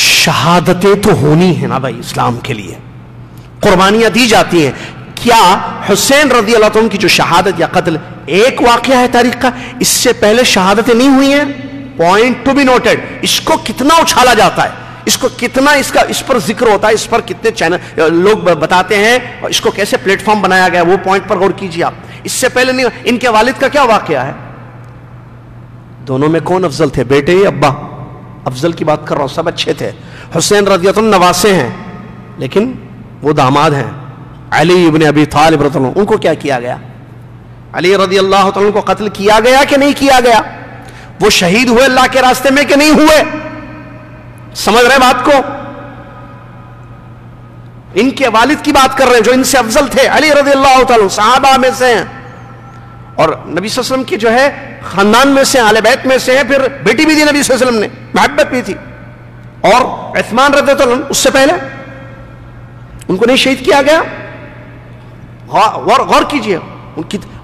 شہادتیں تو ہونی ہیں نا بھائی اسلام کے لیے، قربانیاں دی جاتی ہیں، کیا حسین رضی اللہ عنہ کی جو شہادت یا قتل ایک واقعہ ہے تاریخ کا، اس سے پہلے شہادتیں نہیں ہوئی ہیں؟ Point to be noted. اس کو کتنا اچھالا جاتا ہے، اس کو کتنا اس پر ذکر ہوتا ہے، اس پر کتنے چینل لوگ بتاتے ہیں، اس کو کیسے پلیٹ فارم بنایا گیا، وہ پوائنٹ پر غور کیجیے آپ۔ اس سے پہلے نہیں، ان کے والد کا کیا واقعہ ہے، دونوں میں کون افضل تھے، بیٹے یا ابا؟ افضل کی بات کر رہا ہوں، سب اچھے تھے۔ حسین رضی اللہ عنہ نواسے ہیں لیکن وہ داماد ہیں، علی ابن ابی طالب رضی اللہ عنہ، ان کو کیا کیا گیا؟ علی رضی اللہ عنہ کو قتل کیا گیا کہ نہیں کیا گیا؟ وہ شہید ہوئے اللہ کے راستے میں کہ نہیں ہوئے؟ سمجھ رہے بات کو؟ ان کے والد کی بات کر رہے ہیں جو ان سے افضل تھے، علی رضی اللہ تعالیٰ صحابہ میں سے ہیں، اور نبی صلی اللہ علیہ وسلم کی جو ہے خاندان میں سے، اہل بیت میں سے ہیں، پھر بیٹی بھی دی نبی صلی اللہ علیہ وسلم نے، محبت بھی تھی۔ اور عثمان رضی اللہ عنہ اس سے پہلے ان کو نہیں شہید کیا گیا؟ غور کیجئے،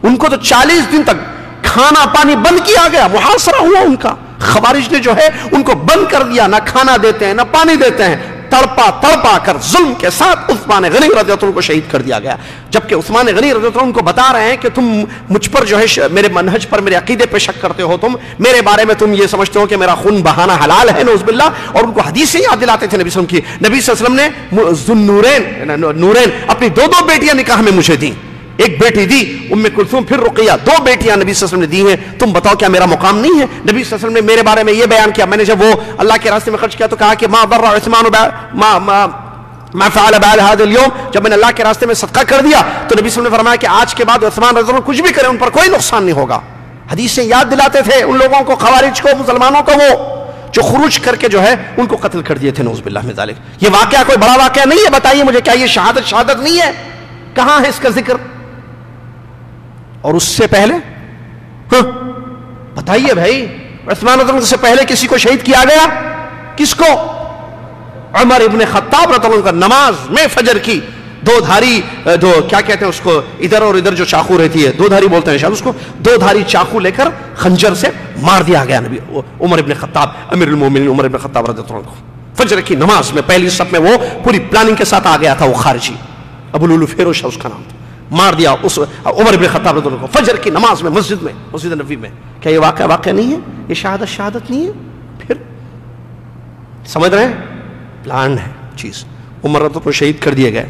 ان کو تو 40 دن تک کھانا پانی بند کیا گیا، محاصرہ ہوا ان کا، خوارج نے جو ہے ان کو بند کر دیا، نہ کھانا دیتے ہیں نہ پانی دیتے ہیں، تڑپا کر ظلم کے ساتھ عثمان غنی رضی اللہ عنہ کو شہید کر دیا گیا، جبکہ عثمان غنی رضی اللہ عنہ ان کو بتا رہے ہیں کہ تم مجھ پر جو ہے میرے منہج پر، میرے عقیدے پہ شک کرتے ہو، تم میرے بارے میں تم یہ سمجھتے ہو کہ میرا خون بہانا حلال ہے، نعوذ باللہ، اور ان کو حدیثیں یاد دلاتے تھے نبی صلی اللہ علیہ وسلم کی۔ نبی صلی اللہ علیہ وسلم نے ذوالنورین نورین اپنی دو بیٹیاں نکاح میں مجھے دیں، ایک بیٹی دی ام کلثوم، پھر رقیہ، 2 بیٹیاں نبی صلی اللہ علیہ وسلم نے دی ہیں، تم بتاؤ کیا میرا مقام نہیں ہے؟ نبی صلی اللہ علیہ وسلم نے میرے بارے میں یہ بیان کیا، میں نے جب وہ اللہ کے راستے میں خرچ کیا تو کہا کہ ما ضر عثمان ما فعل بعد هذا اليوم، جب میں نے اللہ کے راستے میں صدقہ کر دیا تو نبی صلی اللہ علیہ وسلم نے فرمایا کہ آج کے بعد عثمان رضی اللہ عنہ کچھ بھی کرے ان پر کوئی نقصان نہیں ہوگا۔ حدیثیں یاد دلاتے تھے ان لوگوں کو، خوارج کو، مسلمانوں کو، وہ جو خروج کر کے جو ہے ان کو قتل کر دیے تھے، نعوذ باللہ من ذالک۔ یہ واقعہ کوئی بڑا واقعہ نہیں ہے، بتائیے مجھے، کیا یہ شہادت نہیں ہے؟ کہاں ہے اس کا ذکر؟ اور اس سے پہلے بتائیے بھائی، عثمان رضی اللہ عنہ سے پہلے کسی کو شہید کیا گیا؟ کس کو؟ عمر ابن خطاب رضی اللہ عنہ کا نماز میں فجر کی 2 دھاری، کیا کہتے ہیں اس کو، ادھر اور ادھر جو چاقو رہتی ہے 2 دھاری بولتے ہیں شاید اس کو، 2 دھاری چاقو لے کر خنجر سے مار دیا گیا نبی عمر ابن خطاب، امیر المومنین عمر ابن خطاب رضی اللہ عنہ کو، فجر کی نماز میں پہلی صف میں، وہ پوری پلاننگ کے ساتھ آ گیا تھا، وہ خارجی ابو لولو فیروش اس کا نام تھا، مار دیا اس عمر ابن خطاب رضی اللہ عنہ کو فجر کی نماز میں، مسجد نبوی میں۔ کیا یہ واقعہ نہیں ہے؟ یہ شہادت نہیں ہے؟ پھر سمجھ رہے ہیں؟ پلان ہے چیز۔ عمر رضی اللہ عنہ شہید کر دیے گئے،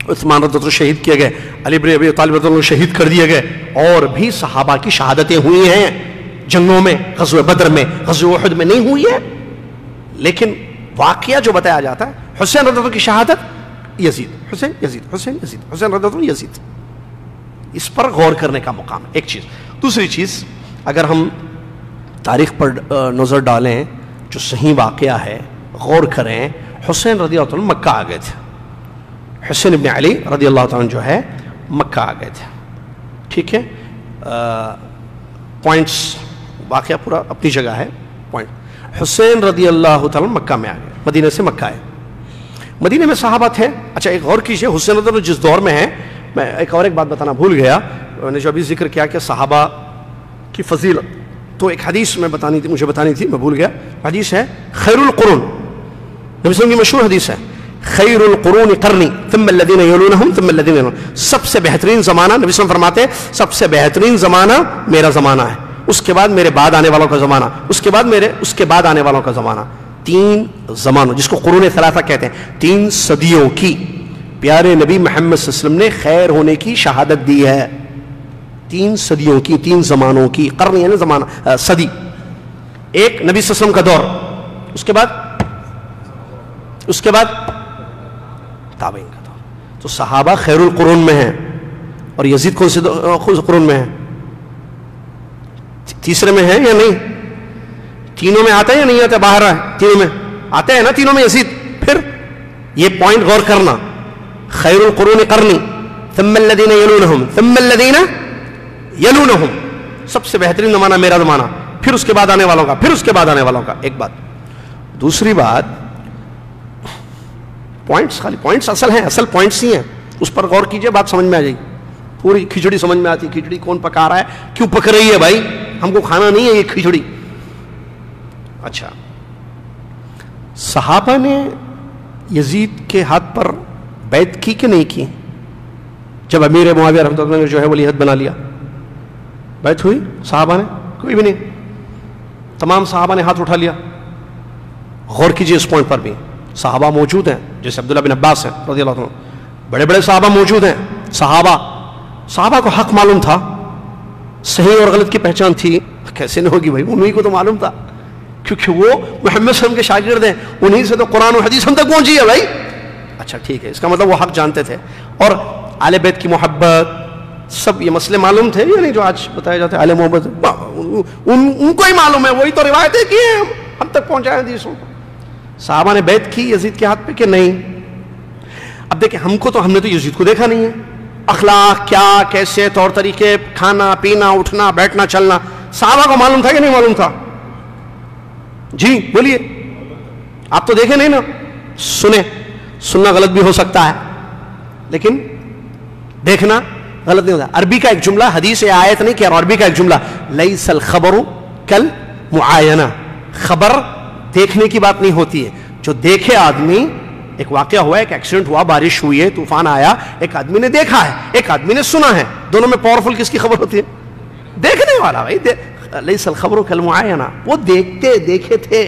عثمان رضی اللہ عنہ شہید کیے گئے، علی بن ابی طالب رضی اللہ عنہ شہید کر دیے گئے، اور بھی صحابہ کی شہادتیں ہوئی ہیں جنگوں میں، غزوہ بدر میں، غزوہ احد میں نہیں ہوئی ہے، لیکن واقعہ جو بتایا جاتا ہے، حسین رضی اللہ عنہ کی شہادت، یزید، حسین رضی اللہ عنہ یزید، اس پر غور کرنے کا مقام ہے، ایک چیز۔ دوسری چیز، اگر ہم تاریخ پر نظر ڈالیں، جو صحیح واقعہ ہے، غور کریں، حسین رضی اللہ عنہ مکہ آ گئے تھے، حسین ابن علی رضی اللہ عنہ جو ہے مکہ آ گئے تھے، ٹھیک ہے، پوائنٹس، واقعہ پورا اپنی جگہ ہے، پوائنٹ۔ حسین رضی اللہ تعالیٰ مکہ میں آ گئے، مدینہ سے مکہ آئے، مدینہ میں صحابہ تھے۔ اچھا ایک غور کیجئے، حسین رضی اللہ عنہ جس دور میں ہیں، میں ایک بات بتانا بھول گیا، میں نے جو ابھی ذکر کیا کہ صحابہ کی فضیلت، تو ایک حدیث میں مجھے بتانی تھی، میں بھول گیا، حدیث ہے خیر القرون، نبی صلی اللہ علیہ وسلم کی مشہور حدیث ہے، خیر القرون قرنی ثم الذین یلونہم ثم الذین یلونہم، سب سے بہترین زمانہ، نبی صلی اللہ علیہ وسلم فرماتے ہیں سب سے بہترین زمانہ میرا زمانہ ہے، اس کے بعد میرے بعد آنے والوں کا زمانہ، اس کے بعد آنے والوں کا زمانہ، 3 زمانوں، جس کو قرون ثلاثہ کہتے ہیں، 3 صدیوں کی پیارے نبی محمد صلی اللہ علیہ وسلم نے خیر ہونے کی شہادت دی ہے، 3 صدیوں کی، 3 زمانوں کی، قرن یعنی زمانہ، صدی، ایک نبی صلی اللہ علیہ وسلم کا دور، اس کے بعد تابعین کا دور، تو صحابہ خیر القرون میں ہیں اور یزید کون سے قرون میں ہے؟ تیسرے میں ہے یا نہیں؟ تینوں میں آتا ہے یا نہیں آتا؟ باہر ہے تینوں میں آتا ہے نا، تینوں میں یزید. پھر یہ پوائنٹ غور کرنا، خیر القرون قرنی ثم الذین یلونہم ثم الذین یلونہم، سب سے بہترین زمانہ میرا زمانہ، پھر اس کے بعد آنے والوں کا، پھر اس کے بعد آنے والوں کا. ایک بات. دوسری بات، پوائنٹس خالی پوائنٹس اصل ہیں، اصل پوائنٹس ہی ہیں، اس پر غور کیجئے، بات سمجھ میں آ جائے گی. پوری کھچڑی سمجھ میں آتی، کھچڑی کون پکا رہا ہے، کیوں پک رہی ہے بھائی، ہم کو کھانا نہیں ہے یہ کھچڑی. اچھا، صحابہ نے یزید کے ہاتھ پر بیعت کی کہ نہیں کی؟ جب امیر معاویہ رحمۃ اللہ نے جو ہے ولیعہد بنا لیا، بیعت ہوئی صحابہ نے؟ کوئی بھی نہیں. تمام صحابہ نے ہاتھ اٹھا لیا. غور کیجئے اس پوائنٹ پر بھی. صحابہ موجود ہیں، جیسے عبداللہ بن عباس ہیں رضی اللہ عنہ، بڑے بڑے صحابہ موجود ہیں. صحابہ کو حق معلوم تھا، صحیح اور غلط کی پہچان تھی. کیسے نہیں ہوگی بھائی، انہی کو تو معلوم تھا، کیونکہ وہ محمد صلی اللہ علیہ وسلم کے شاگرد ہیں، انہی سے تو قرآن و حدیث ہم تک پہنچی ہے بھائی. اچھا ٹھیک ہے، اس کا مطلب وہ حق جانتے تھے. اور آل بیت کی محبت، سب یہ مسئلے معلوم تھے، یعنی جو آج بتایا جاتا ہے آل محبت، ان کو ہی معلوم ہے، وہی تو روایتیں کی ہیں، ہم تک پہنچائے حدیثوں کو. صحابہ نے بیعت کی یزید کے ہاتھ پہ کہ نہیں؟ اب دیکھیں، ہم نے تو یزید کو دیکھا نہیں ہے، اخلاق کیا، کیسے طور طریقے، کھانا پینا، اٹھنا بیٹھنا چلنا، صحابہ کو معلوم تھا کہ نہیں معلوم تھا؟ جی بولیے. آپ تو دیکھیں نہیں نا، سننا غلط بھی ہو سکتا ہے، لیکن دیکھنا غلط نہیں ہوتا. عربی کا ایک جملہ، حدیث آیت نہیں کہ عربی کا ایک جملہ، لیس الخبر کالمعاینہ، خبر دیکھنے کی بات نہیں ہوتی ہے. جو دیکھے آدمی، ایک واقعہ ہوا ہے، ایک ایکسیڈنٹ ہوا، بارش ہوئی ہے، طوفان آیا، ایک آدمی نے دیکھا ہے، ایک آدمی نے سنا ہے، دونوں میں پاورفل کس کی خبر ہوتی ہے؟ دیکھنے والا بھائی. لیس الخبر کالمعاینہ، وہ دیکھے تھے.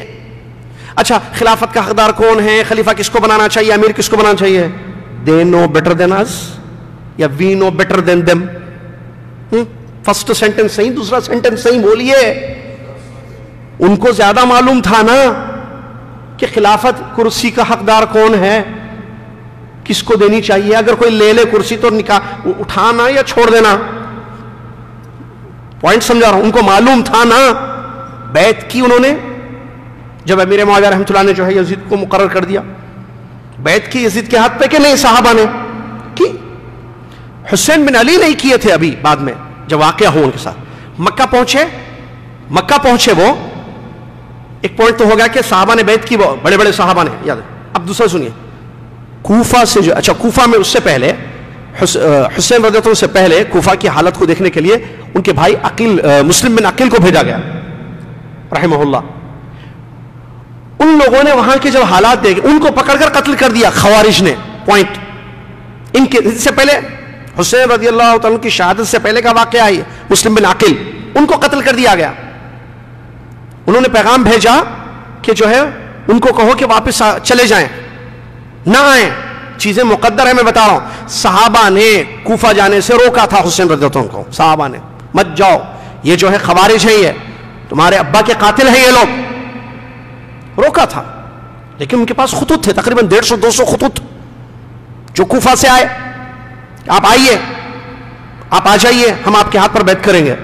اچھا، خلافت کا حقدار کون ہے، خلیفہ کس کو بنانا چاہیے، امیر کس کو بنانا چاہیے؟ دے نو بیٹر دین اس یا we know better than them? First sentence صحیح، دوسرا سینٹنس صحیح بولیے. ان کو زیادہ معلوم تھا نا کہ خلافت کرسی کا حقدار کون ہے، کس کو دینی چاہیے. اگر کوئی لے لے کرسی تو نکاح اٹھانا یا چھوڑ دینا. پوائنٹ سمجھا رہا ہوں. ان کو معلوم تھا نا. بیعت کی انہوں نے، جب امیر معاویہ رحمۃ اللہ نے جو ہے یزید کو مقرر کر دیا، بیعت کی یزید کے ہاتھ پہ کہ نہیں؟ صحابہ نے کی. حسین بن علی نہیں کیے تھے ابھی، بعد میں جب واقعہ ہو ان کے ساتھ. مکہ پہنچے وہ، ایک پوائنٹ تو ہوگا کہ صحابہ نے بیعت کی، بڑے بڑے صحابہ نے، یاد ہے. اب دوسرا سنیے، کوفہ سے جو، اچھا کوفہ میں اس سے پہلے حسین رضی اللہ عنہ سے پہلے کوفہ کی حالت کو دیکھنے کے لیے ان کے بھائی عقیل، مسلم بن عقیل کو بھیجا گیا رحمہ اللہ. ان لوگوں نے وہاں کے جب حالات دیکھے، ان کو پکڑ کر قتل کر دیا خوارج نے. پوائنٹ، ان کے سے پہلے حسین رضی اللہ تعالیٰ کی شہادت سے پہلے کا واقعہ ہے مسلم بن عقیل، ان کو قتل کر دیا گیا. انہوں نے پیغام بھیجا کہ جو ہے ان کو کہو کہ واپس چلے جائیں، نہ آئیں، چیزیں مقدر ہے. میں بتا رہا ہوں، صحابہ نے کوفہ جانے سے روکا تھا حسین رضی اللہ عنہ کو. صحابہ نے مت جاؤ، یہ جو ہے خوارج ہیں، یہ تمہارے ابا کے قاتل ہیں، یہ لوگ، روکا تھا. لیکن ان کے پاس خطوط تھے، تقریباً 150-200 خطوط جو کوفہ سے آئے. آپ آئیے، آپ آ جائیے، ہم آپ کے ہاتھ پر بیعت کریں گے.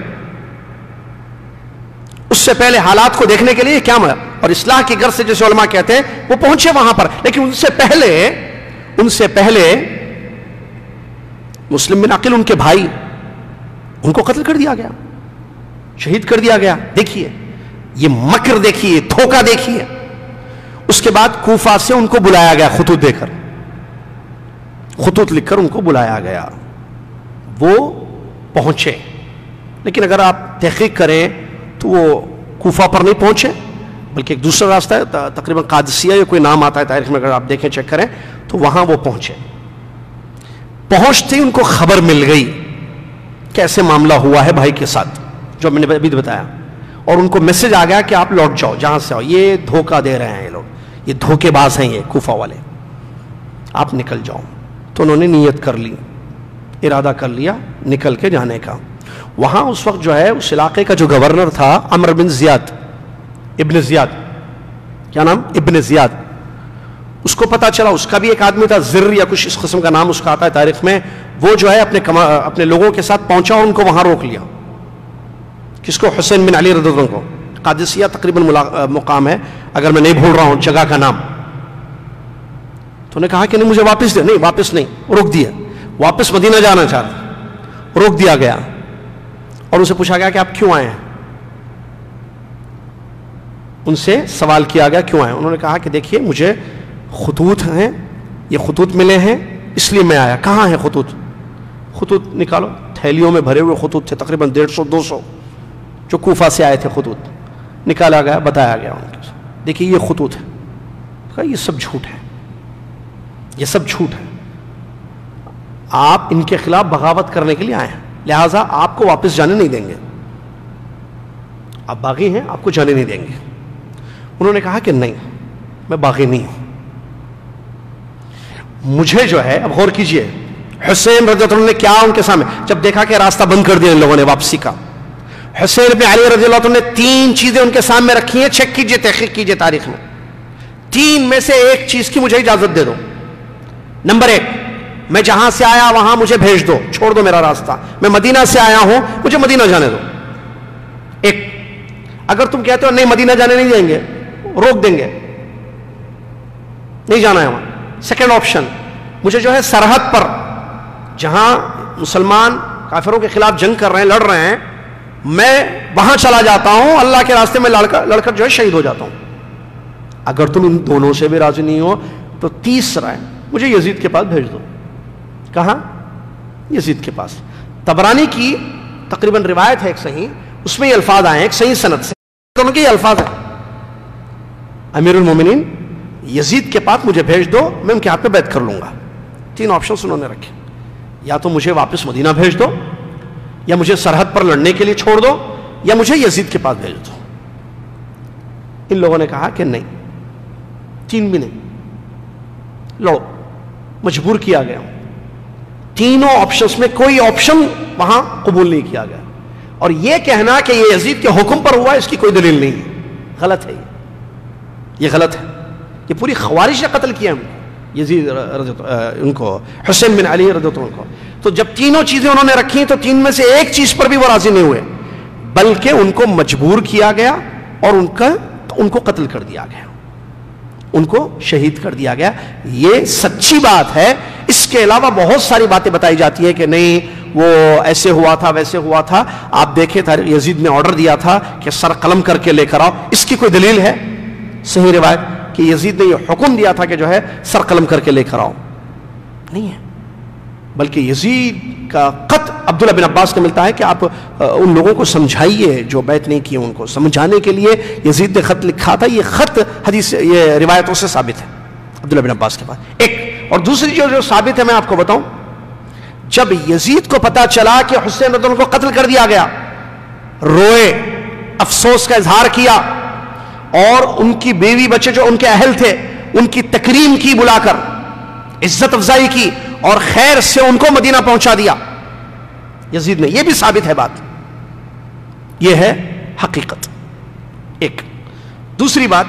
اس سے پہلے حالات کو دیکھنے کے لیے کیا اور اصلاح کی غرض سے جیسے علماء کہتے ہیں وہ پہنچے وہاں پر. لیکن ان سے پہلے مسلم بن عقیل، ان کے بھائی، ان کو قتل کر دیا گیا، شہید کر دیا گیا. دیکھیے یہ مکر، دیکھیے دھوکہ، دیکھیے. اس کے بعد کوفہ سے ان کو بلایا گیا، خطوط دے کر، خطوط لکھ کر ان کو بلایا گیا. وہ پہنچے، لیکن اگر آپ تحقیق کریں تو وہ کوفہ پر نہیں پہنچے، بلکہ ایک دوسرا راستہ ہے، تقریباً قادسیہ یا کوئی نام آتا ہے تاریخ میں، اگر آپ دیکھیں چیک کریں تو وہاں وہ پہنچے. پہنچتے ان کو خبر مل گئی کیسے معاملہ ہوا ہے بھائی کے ساتھ، جو میں نے ابھی بتایا، اور ان کو میسج آ گیا کہ آپ لوٹ جاؤ جہاں سے آؤ، یہ دھوکہ دے رہے ہیں یہ لوگ، یہ دھوکے باز ہیں یہ کوفہ والے، آپ نکل جاؤ. تو انہوں نے نیت کر لی، ارادہ کر لیا نکل کے جانے کا. وہاں اس وقت جو ہے اس علاقے کا جو گورنر تھا عمرو بن زیاد، ابن زیاد، کیا نام؟ ابن زیاد. اس کو پتا چلا اس کا بھی ایک آدمی تھا زر یا کچھ اس قسم کا نام اس کا آتا ہے تاریخ میں, وہ جو ہے اپنے لوگوں کے ساتھ پہنچا اور ان کو وہاں روک لیا. کس کو؟ حسین بن علی رضی اللہ عنہ کو. قادسیہ تقریباً مقام ہے اگر میں نہیں بھول رہا ہوں جگہ کا نام. تو نے کہا کہ نہیں مجھے واپس دے. نہیں واپس نہیں, روک دیا. واپس مدینہ جانا چاہتا, روک دیا گیا اور ان سے پوچھا گیا کہ آپ کیوں آئے ہیں. ان سے سوال کیا گیا کیوں آئے. انہوں نے کہا کہ دیکھیے مجھے خطوط ہیں, یہ خطوط ملے ہیں اس لیے میں آیا. کہاں ہیں خطوط؟ خطوط نکالو. تھیلیوں میں بھرے ہوئے خطوط تھے تقریباً 150-200 جو کوفہ سے آئے تھے. خطوط نکالا گیا, بتایا گیا ان کو, دیکھیے یہ خطوط ہے. کہا یہ سب جھوٹ ہے, یہ سب جھوٹ ہے. آپ ان کے خلاف بغاوت کرنے کے لیے آئے ہیں, لہٰذا آپ کو واپس جانے نہیں دیں گے. آپ باغی ہیں, آپ کو جانے نہیں دیں گے. انہوں نے کہا کہ نہیں میں باغی نہیں ہوں. مجھے جو ہے, اب غور کیجئے حسین رضی اللہ عنہ نے کیا ان کے سامنے, جب دیکھا کہ راستہ بند کر دیا ان لوگوں نے واپسی کا, حسین بن علی رضی اللہ عنہ نے 3 چیزیں ان کے سامنے رکھی ہیں. چیک کیجئے, تحقیق کیجئے تاریخ میں. 3 میں سے ایک چیز کی مجھے اجازت دے دو. نمبر 1, میں جہاں سے آیا وہاں مجھے بھیج دو, چھوڑ دو میرا راستہ. میں مدینہ سے آیا ہوں, مجھے مدینہ جانے دو. ایک, اگر تم کہتے ہو نہیں مدینہ جانے نہیں دیں گے, روک دیں گے, نہیں جانا ہے وہاں. سیکنڈ آپشن, مجھے جو ہے سرحد پر جہاں مسلمان کافروں کے خلاف جنگ کر رہے ہیں, لڑ رہے ہیں, میں وہاں چلا جاتا ہوں, اللہ کے راستے میں لڑ کر جو ہے شہید ہو جاتا ہوں. اگر تم ان دونوں سے بھی راضی نہیں ہو تو تیسرا ہے مجھے یزید کے پاس بھیج دو. کہاں؟ یزید کے پاس. طبرانی کی تقریباً روایت ہے ایک صحیح, اس میں یہ الفاظ آئے ہیں ایک صحیح سند سے, دونوں کے یہ الفاظ ہیں, امیر المومنین یزید کے پاس مجھے بھیج دو, میں ان کے ہاتھ پہ بیعت کر لوں گا. 3 آپشنز انہوں نے رکھے, یا تو مجھے واپس مدینہ بھیج دو, یا مجھے سرحد پر لڑنے کے لیے چھوڑ دو, یا مجھے یزید کے پاس بھیج دو. ان لوگوں نے کہا کہ نہیں, 3 بھی نہیں, لڑو. مجبور کیا گیا. تینوں آپشنز میں کوئی آپشن وہاں قبول نہیں کیا گیا. اور یہ کہنا کہ یہ یزید کے حکم پر ہوا اس کی کوئی دلیل نہیں ہے, غلط ہے. یہ غلط ہے. یہ پوری خوارج نے قتل کیا یزید ان کو, حسین بن علی رضی اللہ عنہ کو. تو جب تینوں چیزیں انہوں نے رکھی تو 3 میں سے ایک چیز پر بھی وہ راضی نہیں ہوئے, بلکہ ان کو مجبور کیا گیا اور ان کو قتل کر دیا گیا, ان کو شہید کر دیا گیا. یہ سچی بات ہے. اس کے علاوہ بہت ساری باتیں بتائی جاتی ہیں کہ نہیں وہ ایسے ہوا تھا ویسے ہوا تھا. آپ دیکھیں یزید نے آرڈر دیا تھا کہ سر قلم کر کے لے کر آؤ. اس کی کوئی دلیل ہے صحیح روایت کہ یزید نے یہ حکم دیا تھا کہ جو ہے سر قلم کر کے لے کر آؤ؟ نہیں ہے. بلکہ یزید کا خط عبداللہ بن عباس کا ملتا ہے کہ آپ ان لوگوں کو سمجھائیے جو بیعت نہیں کیے, ان کو سمجھانے کے لیے یزید نے خط لکھا تھا. یہ خط حدیث یہ روایتوں سے ثابت ہے عبداللہ بن عباس کے پاس. ایک اور دوسری جو ثابت ہے میں آپ کو بتاؤں, جب یزید کو پتا چلا کہ حسین رضی اللہ عنہ کو قتل کر دیا گیا, روئے, افسوس کا اظہار کیا, اور ان کی بیوی بچے جو ان کے اہل تھے ان کی تکریم کی, بلا کر عزت افزائی کی, اور خیر سے ان کو مدینہ پہنچا دیا یزید نے. یہ بھی ثابت ہے بات, یہ ہے حقیقت. ایک دوسری بات,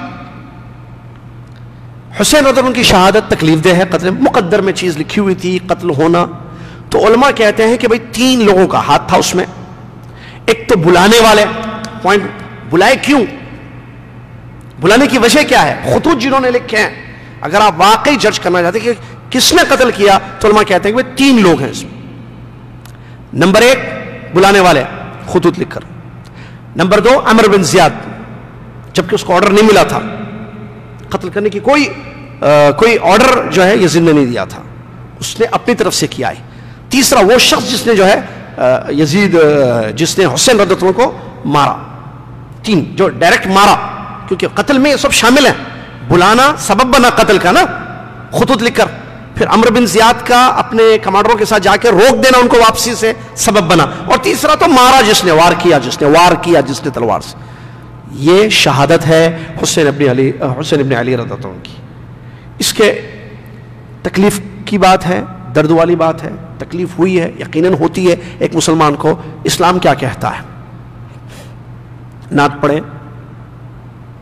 حسین رضی اللہ عنہ کی شہادت تکلیف دہ ہے, قتل مقدر میں چیز لکھی ہوئی تھی قتل ہونا. تو علماء کہتے ہیں کہ بھئی 3 لوگوں کا ہاتھ تھا اس میں. ایک تو بلانے والے, پوائنٹ, بلائے کیوں, بلانے کی وجہ کیا ہے, خطوط جنہوں نے لکھے ہیں. اگر آپ واقعی جج کرنا چاہتے ہیں کہ کس نے قتل کیا تو علماء کہتے ہیں کہ 3 لوگ ہیں اس میں. نمبر 1 بلانے والے خطوط لکھ کر. نمبر 2 عمر بن زیاد, جبکہ اس کو آرڈر نہیں ملا تھا قتل کرنے کی, کوئی آرڈر جو ہے یزید نے نہیں دیا تھا, اس نے اپنی طرف سے کیا ہے. تیسرا وہ شخص جس نے جو ہے یزید جس نے حسین رضی اللہ عنہ کو مارا. 3 جو ڈائریکٹ مارا, کیونکہ قتل میں یہ سب شامل ہیں. بلانا سبب بنا قتل کا نا, خطوط لکھ کر. پھر عمر بن زیاد کا اپنے کمانڈروں کے ساتھ جا کے روک دینا ان کو واپسی سے سبب بنا. اور تیسرا تو مارا جس نے, وار کیا جس نے تلوار سے. یہ شہادت ہے حسین ابن علی رضی اللہ عنہ کی. اس کے تکلیف کی بات ہے, درد والی بات ہے, تکلیف ہوئی ہے, یقیناً ہوتی ہے ایک مسلمان کو. اسلام کیا کہتا ہے؟ نعت پڑھیں,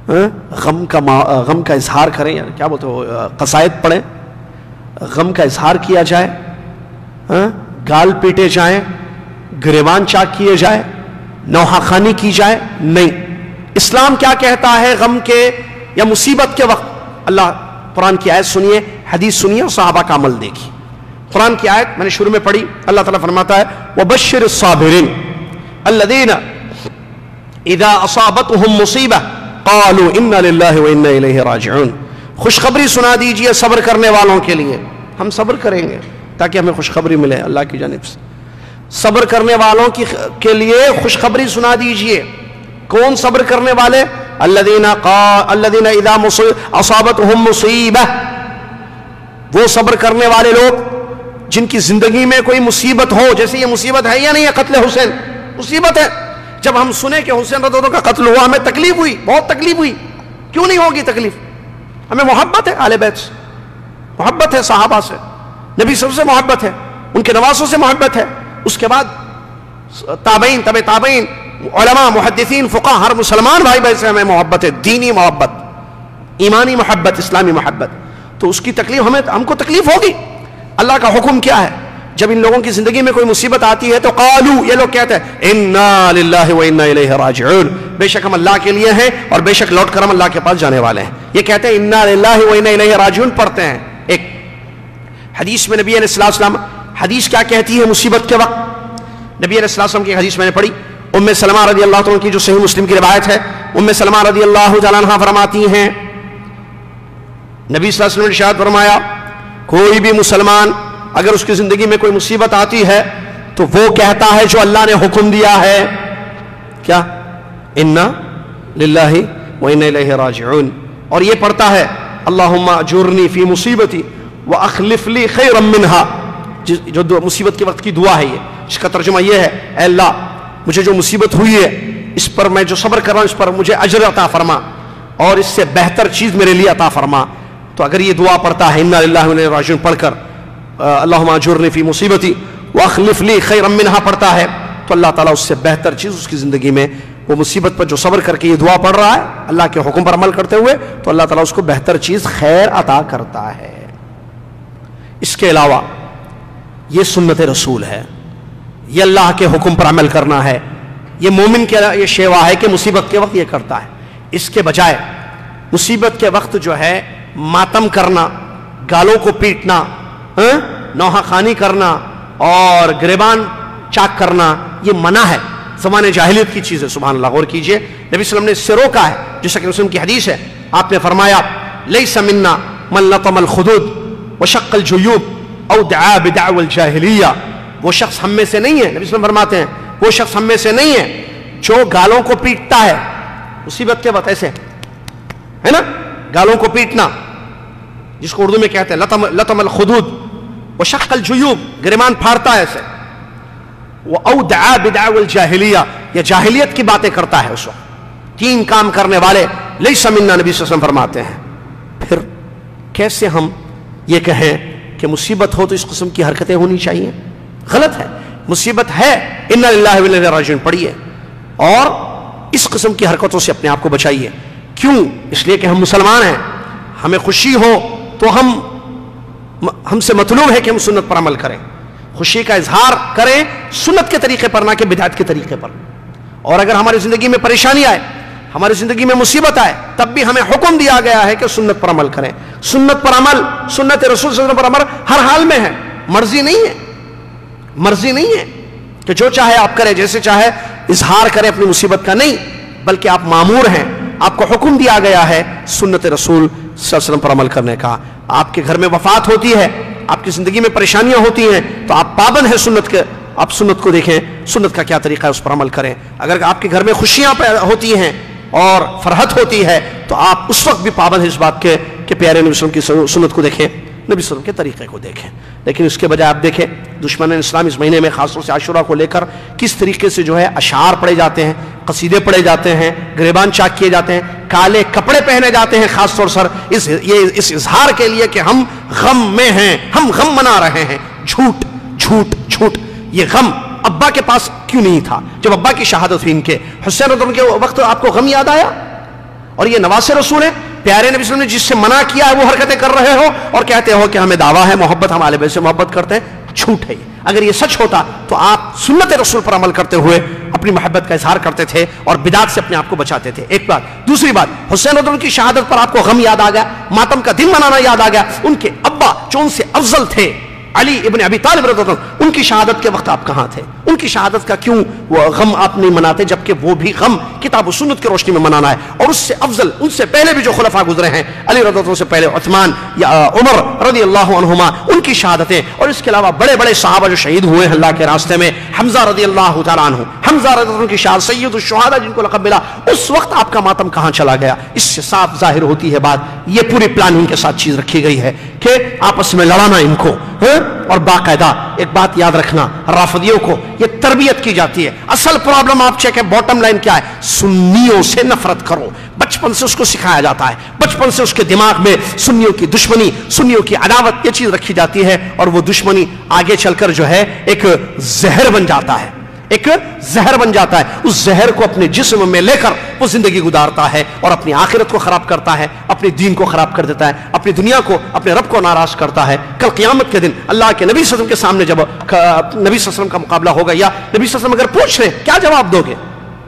غم کا اظہار کریں، یعنی کیا بولتے ہو، قصائد پڑھیں، غم کا اظہار کیا جائے، گال پیٹے جائیں، گریبان چاک کیے جائے، نوحہ خوانی کی جائے؟ نہیں۔ اسلام کیا کہتا ہے غم کے یا مصیبت کے وقت؟ اللہ قرآن کی آیت سنیے، حدیث سنیے اور صحابہ کا عمل دیکھیے۔ قرآن کی آیت میں نے شروع میں پڑھی، اللہ تعالیٰ فرماتا ہے وَبَشِّرِ الصَّابِرِينَ الَّذِينَ اِذَا أَصَابَتْهُمْ مُصِيبَةٌ قَالُوا إِنَّا لِلَّهِ وَإِنَّا إِلَيْهِ رَاجِعُونَ۔ خوشخبری سنا دیجئے صبر کرنے والوں کے لیے، ہم صبر کریں گے تاکہ ہمیں خوشخبری ملے اللہ کی جانب سے۔ صبر کرنے والوں کے لیے خوشخبری سنا دیجئے۔ کون صبر کرنے والے؟ الذین اذا اصابتهم مصیبہ، وہ صبر کرنے والے لوگ جن کی زندگی میں کوئی مصیبت ہو، جیسے یہ مصیبت ہے یا نہیں ہے قتل حسین، مصیبت ہے۔ جب ہم سنے کہ حسین رضی اللہ عنہ کا قتل ہوا ہمیں تکلیف ہوئی، بہت تکلیف ہوئی۔ کیوں نہیں ہوگی تکلیف؟ ہمیں محبت ہے اہل بیت سے، محبت ہے صحابہ سے، نبی صلی اللہ علیہ وسلم سے محبت ہے، ان کے نواسوں سے محبت ہے۔ اس کے بعد تابعین، تبع تابعین، علماء، محدثین، فقہ، ہر مسلمان بھائی بھائی سے ہمیں محبت ہے، دینی محبت، ایمانی محبت، اسلامی محبت۔ تو اس کی تکلیف ہم کو تکلیف ہوگی۔ اللہ کا حکم کیا ہے؟ جب ان لوگوں کی زندگی میں کوئی مصیبت آتی ہے تو قالو، یہ لوگ کہتے ہیں انا للہ و انا الیہ راجعون، بے شک ہم اللہ کے لیے ہیں اور بے شک لوٹ کر ہم اللہ کے پاس جانے والے ہیں۔ یہ کہتے ہیں انا للہ و انا الیہ راجعون پڑھتے ہیں۔ ایک حدیث میں نبی علیہ السلام، حدیث کیا کہتی ہے مصیبت کے وقت؟ نبی علیہ السلام کی حدیث میں نے پڑھی، ام سلمہ رضی اللہ عنہ کی جو صحیح مسلم کی روایت ہے، ام سلمہ رضی اللہ تعالیٰ عنہ فرماتی ہیں نبی صلی اللہ علیہ وسلم نے ارشاد فرمایا کوئی بھی مسلمان اگر اس کی زندگی میں کوئی مصیبت آتی ہے تو وہ کہتا ہے جو اللہ نے حکم دیا ہے، کیا؟ انا للہ و انا الیہ راجعون، اور یہ پڑھتا ہے اللہم اجرنی فی مصیبتی واخلف لی خیرا منہا، جو مصیبت کے وقت کی دعا ہے، یہ اس کا ترجمہ یہ ہے اے اللہ مجھے جو مصیبت ہوئی ہے اس پر میں جو صبر کر رہا ہوں اس پر مجھے اجر عطا فرما اور اس سے بہتر چیز میرے لیے عطا فرما۔ تو اگر یہ دعا پڑھتا ہے انا للہ و انا الیہ راجعون پڑھ کر اللہم اجرنی فی مصیبتی واخلف لی خیرا منہا پڑھتا ہے تو اللہ تعالیٰ اس سے بہتر چیز اس کی زندگی میں، وہ مصیبت پر جو صبر کر کے یہ دعا پڑھ رہا ہے اللہ کے حکم پر عمل کرتے ہوئے، تو اللہ تعالیٰ اس کو بہتر چیز خیر عطا کرتا ہے۔ اس کے علاوہ یہ سنت رسول ہے، یہ اللہ کے حکم پر عمل کرنا ہے، یہ مومن کے یہ شیوا ہے کہ مصیبت کے وقت یہ کرتا ہے۔ اس کے بجائے مصیبت کے وقت جو ہے ماتم کرنا، گالوں کو پیٹنا، نوحہ خوانی کرنا اور گریبان چاک کرنا، یہ منع ہے، زمانے جاہلیت کی چیز ہے۔ سبحان اللہ، غور کیجئے، نبی صلی اللہ علیہ وسلم نے اس سے روکا ہے، جیسا کہ مسلم کی حدیث ہے، آپ نے فرمایا لیس منا من لطم الخدود وشق الجیوب او دعا بدعوى الجاہلیہ، وہ شخص ہم میں سے نہیں ہے، نبی صلی اللہ علیہ وسلم فرماتے ہیں وہ شخص ہم میں سے نہیں ہے جو گالوں کو پیٹتا ہے مصیبت کے وقت، ایسے ہے نا، گالوں کو پیٹنا جس کو اردو میں کہتے ہیں لطم الخدود وشق الجیوب، گریبان پھاڑتا ہے ایسے، او دعا بدعوى الجاہلیہ، یا جاہلیت کی باتیں کرتا ہے اس وقت، تین کام کرنے والے لیس منا، نبی صلی اللہ علیہ وسلم فرماتے ہیں۔ پھر کیسے ہم یہ کہیں کہ مصیبت ہو تو اس قسم کی حرکتیں ہونی چاہیے؟ غلط ہے، مصیبت ہے انا للہ و انا الیہ راجعون پڑھیے اور اس قسم کی حرکتوں سے اپنے آپ کو بچائیے۔ کیوں؟ اس لیے کہ ہم مسلمان ہیں، ہمیں خوشی ہو تو ہم سے مطلوب ہے کہ ہم سنت پر عمل کریں، خوشی کا اظہار کریں سنت کے طریقے پر، نہ کہ بدعت کے طریقے پر۔ اور اگر ہماری زندگی میں پریشانی آئے، ہماری زندگی میں مصیبت آئے، تب بھی ہمیں حکم دیا گیا ہے کہ سنت پر عمل کریں۔ سنت پر عمل، سنت رسول صلی اللہ علیہ وسلم پر عمل ہر حال میں ہے، مرضی نہیں ہے، مرضی نہیں ہے کہ جو چاہے آپ کریں، جیسے چاہے اظہار کریں اپنی مصیبت کا، نہیں، بلکہ آپ مامور ہیں، آپ کو حکم دیا گیا ہے سنت رسول صلی اللہ علیہ وسلم پر عمل کرنے کا۔ آپ کے گھر میں وفات ہوتی ہے، آپ کی زندگی میں پریشانیاں ہوتی ہیں تو آپ پابند ہیں سنت کے، آپ سنت کو دیکھیں، سنت کا کیا طریقہ ہے اس پر عمل کریں۔ اگر آپ کے گھر میں خوشیاں ہوتی ہیں اور فرحت ہوتی ہے تو آپ اس وقت بھی پابند ہیں اس بات کے کہ پیارے نبی صلی اللہ علیہ وسلم کی سنت کو دیکھیں، نبی صلی اللہ علیہ وسلم کے طریقے کو دیکھیں۔ لیکن اس کے بجائے آپ دیکھیں دشمن اسلام اس مہینے میں خاص طور سے عاشورہ کو لے کر کس طریقے سے جو ہے اشعار پڑھے جاتے ہیں، قصیدے پڑھے جاتے ہیں، گریبان چاک کیے جاتے ہیں، کالے کپڑے پہنے جاتے ہیں، خاص طور پر اس اظہار کے لیے کہ ہم غم میں ہیں، ہم غم منا رہے ہیں۔ جھوٹ جھوٹ جھوٹ، یہ غم ابا کے پاس کیوں نہیں تھا؟ جب ابا کی شہادت ہوئی ان کے، حسین رضی اللہ عنہ کے وقت آپ کو غم یاد آیا؟ اور یہ نواسے رسول ہیں، پیارے نبی صلی اللہ علیہ وسلم نے جس سے منع کیا ہے وہ حرکتیں کر رہے ہو اور کہتے ہو کہ ہمیں دعویٰ ہے محبت، ہم اہل بیت سے محبت کرتے ہیں، جھوٹ ہے یہ۔ اگر یہ سچ ہوتا تو آپ سنت رسول پر عمل کرتے ہوئے اپنی محبت کا اظہار کرتے تھے اور بدعت سے اپنے آپ کو بچاتے تھے۔ ایک بات۔ دوسری بات، حسین رضی اللہ عنہ کی شہادت پر آپ کو غم یاد آ گیا، ماتم کا دن منانا یاد آ گیا۔ ان کے ابا جو ان سے افضل تھے، علی ابن ابی طالب رضی اللہ عنہ، ان کی شہادت کے وقت آپ کہاں تھے؟ ان کی شہادت کا کیوں وہ غم آپ نہیں مناتے، جبکہ وہ بھی غم کتاب و سنت کی روشنی میں منانا ہے؟ اور اس سے افضل، ان سے پہلے بھی جو خلفاء گزرے ہیں، علی رضی اللہ عنہ سے پہلے عثمان یا عمر رضی اللہ عنہما، ان کی شہادتیں، اور اس کے علاوہ بڑے بڑے صحابہ جو شہید ہوئے ہیں اللہ کے راستے میں، حمزہ رضی اللہ تعالیٰ عنہ، حمزہ رضی اللہ عنہ کی شہادت، سید الشہداء جن کو لقب ملا، اس وقت آپ کا ماتم کہاں چلا گیا؟ اس سے صاف ظاہر ہوتی ہے بات، یہ پوری پلاننگ کے ساتھ چیز رکھی گئی ہے کہ آپس میں لڑانا ان کو، اور باقاعدہ ایک بات یاد رکھنا، رافضیوں کو یہ تربیت کی جاتی ہے۔ اصل پرابلم آپ چیک ہے، باٹم لائن کیا ہے؟ سنیوں سے نفرت کرو، بچپن سے اس کو سکھایا جاتا ہے، بچپن سے اس کے دماغ میں سنیوں کی دشمنی، سنیوں کی عداوت، یہ چیز رکھی جاتی ہے، اور وہ دشمنی آگے چل کر جو ہے ایک زہر بن جاتا ہے، ایک زہر بن جاتا ہے۔ اس زہر کو اپنے جسم میں لے کر وہ زندگی گزارتا ہے اور اپنی آخرت کو خراب کرتا ہے، اپنے دین کو خراب کر دیتا ہے، اپنی دنیا کو، اپنے رب کو ناراض کرتا ہے۔ کل قیامت کے دن اللہ کے نبی صلی اللہ علیہ وسلم کے سامنے جب نبی صلی اللہ علیہ وسلم کا مقابلہ ہوگا، یا نبی صلی اللہ علیہ وسلم اگر پوچھ رہے ہیں کیا جواب دو گے؟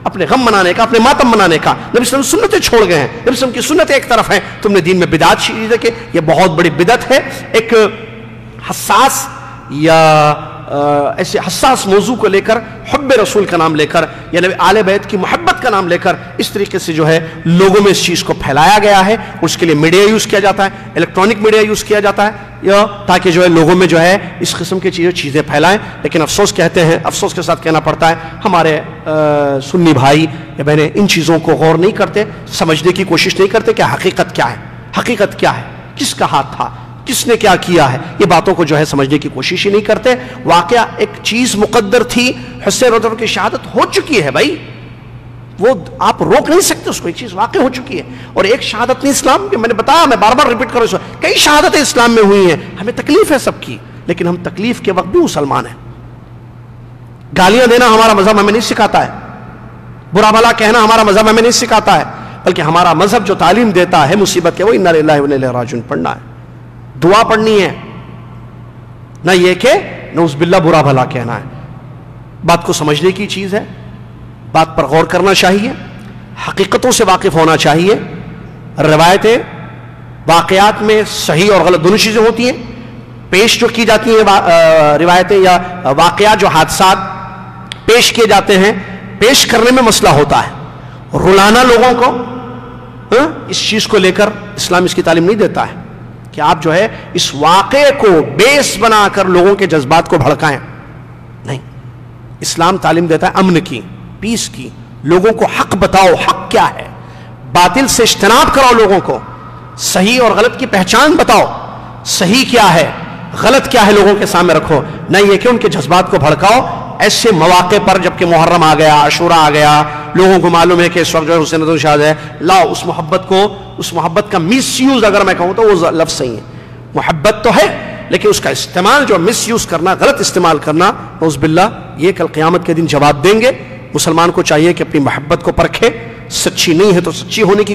اپنے غم منانے کا، اپنے ماتم منانے کا۔ نبی صلی اللہ علیہ وسلم سنتیں چھوڑ گئے ہیں، نبی صلی اللہ علیہ وسلم کی سنتیں ایک طرف ہیں، تم نے دین میں بدعت شیعہ ہے کہ یہ بہت بڑی بدعت ہے۔ ایک حساس یا ایسے حساس موضوع کو لے کر، حب رسول کا نام لے کر، یعنی آل بیت کی محبت کا نام لے کر، اس طریقے سے جو ہے لوگوں میں اس چیز کو پھیلایا گیا ہے۔ اس کے لیے میڈیا یوز کیا جاتا ہے، الیکٹرانک میڈیا یوز کیا جاتا ہے، تاکہ جو ہے لوگوں میں جو ہے اس قسم کی چیزیں پھیلائیں۔ لیکن افسوس کہتے ہیں، افسوس کے ساتھ کہنا پڑتا ہے، ہمارے سنی بھائی یا بہنیں ان چیزوں کو غور نہیں کرتے، سمجھنے کی کوشش نہیں کرتے کہ حقیقت کیا ہے، حقیقت کیا ہے، کس کا ہاتھ تھا، کس نے کیا کیا ہے، یہ باتوں کو جو ہے سمجھنے کی کوشش ہی نہیں کرتے۔ واقعہ ایک چیز مقدر تھی، حسین رضی اللہ عنہ کی شہادت ہو چکی ہے بھائی، وہ آپ روک نہیں سکتے اس کو، ایک چیز واقع ہو چکی ہے۔ اور ایک شہادت نہیں اسلام کی، میں نے بتایا، میں بار بار ریپیٹ کر رہا ہوں، کئی شہادتیں اسلام میں ہوئی ہیں، ہمیں تکلیف ہے سب کی، لیکن ہم تکلیف کے وقت بھی مسلمان ہیں۔ گالیاں دینا ہمارا مذہب ہمیں نہیں سکھاتا ہے، برا بھلا کہنا ہمارا مذہب ہمیں نہیں سکھاتا ہے، بلکہ ہمارا مذہب جو تعلیم دیتا ہے مصیبت کے، وہ انا للہ و انا الیہ راجعون پڑھنا ہے، دعا پڑھنی ہے، نہ یہ کہ نعوذ باللہ برا بھلا کہنا ہے۔ بات کو سمجھنے کی چیز ہے، بات پر غور کرنا چاہیے، حقیقتوں سے واقف ہونا چاہیے۔ روایتیں، واقعات میں صحیح اور غلط دونوں چیزیں ہوتی ہیں، پیش جو کی جاتی ہیں روایتیں یا واقعات، جو حادثات پیش کیے جاتے ہیں، پیش کرنے میں مسئلہ ہوتا ہے۔ رلانا لوگوں کو اس چیز کو لے کر اسلام اس کی تعلیم نہیں دیتا ہے کہ آپ جو ہے اس واقعے کو بیس بنا کر لوگوں کے جذبات کو بھڑکائیں، نہیں۔ اسلام تعلیم دیتا ہے امن کی، پیس کی، لوگوں کو حق بتاؤ، حق کیا ہے، باطل سے اجتناب کراؤ، لوگوں کو صحیح اور غلط کی پہچان بتاؤ، صحیح کیا ہے، غلط کیا ہے لوگوں کے سامنے رکھو، نہ یہ کہ ان کے جذبات کو بھڑکاؤ۔ ایسے مواقع پر جبکہ محرم آ گیا، عاشورہ آ گیا، لوگوں کو معلوم ہے کہ اس وقت جو ہے حسین رضی اللہ عنہ شہید ہے، لاؤ اس محبت کو، اس محبت کا مس یوز اگر میں کہوں تو وہ لفظ صحیح ہے، محبت تو ہے لیکن اس کا استعمال جو مس یوز کرنا، غلط استعمال کرنا، نعوذ باللہ، یہ کل قیامت کے دن جواب دیں گے۔ مسلمان کو چاہیے کہ اپنی محبت کو پرکھے، سچی نہیں ہے تو سچی ہونے کی،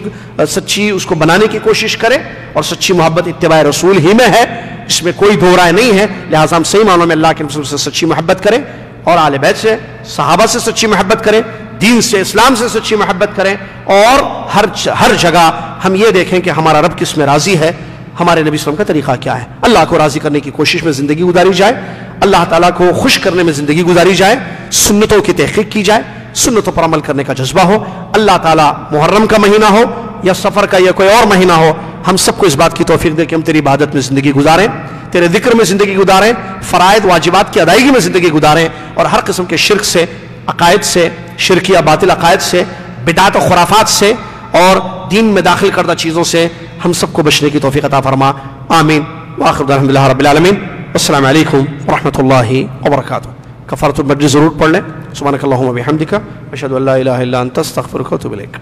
سچی اس کو بنانے کی کوشش کرے، اور سچی محبت اتباع رسول ہی میں ہے، اس میں کوئی دو رائے نہیں ہے۔ لہٰذا ہم صحیح معنوں میں اللہ کے رسول سے سچی محبت کریں، اور آل بیت سے، صحابہ سے سچی محبت کریں، دین سے، اسلام سے سچی محبت کریں، اور ہر جگہ ہم یہ دیکھیں کہ ہمارا رب کس میں راضی ہے، ہمارے نبی صلی اللہ علیہ وسلم کا طریقہ کیا ہے۔ اللہ کو راضی کرنے کی کوشش میں زندگی گزاری جائے، اللہ تعالیٰ کو خوش کرنے میں زندگی گزاری جائے، سنتوں کی تحقیق کی جائے، سنتوں پر عمل کرنے کا جذبہ ہو۔ اللہ تعالیٰ محرم کا مہینہ ہو یا سفر کا یا کوئی اور مہینہ ہو، ہم سب کو اس بات کی توفیق دے کہ ہم تیری عبادت میں زندگی گزاریں، تیرے ذکر میں زندگی گزاریں، فرائض واجبات کی ادائیگی میں زندگی گزاریں، اور ہر قسم کے شرک سے، عقائد سے، شرکی یا باطل عقائد سے، بدعت و خرافات سے، اور دین میں داخل کردہ چیزوں سے ہم سب کو بچنے کی توفیق عطا فرما۔ آمین۔ وآخر دعوانا الحمد للہ رب العالمین۔ السلام علیکم ورحمۃ اللہ وبرکاتہ۔ کفارۃ المجلس ضرور پڑھ لیں۔ سبحانک اللہم وبحمدک، اشہد ان لا الہ الا انت، استغفرک واتوب الیک۔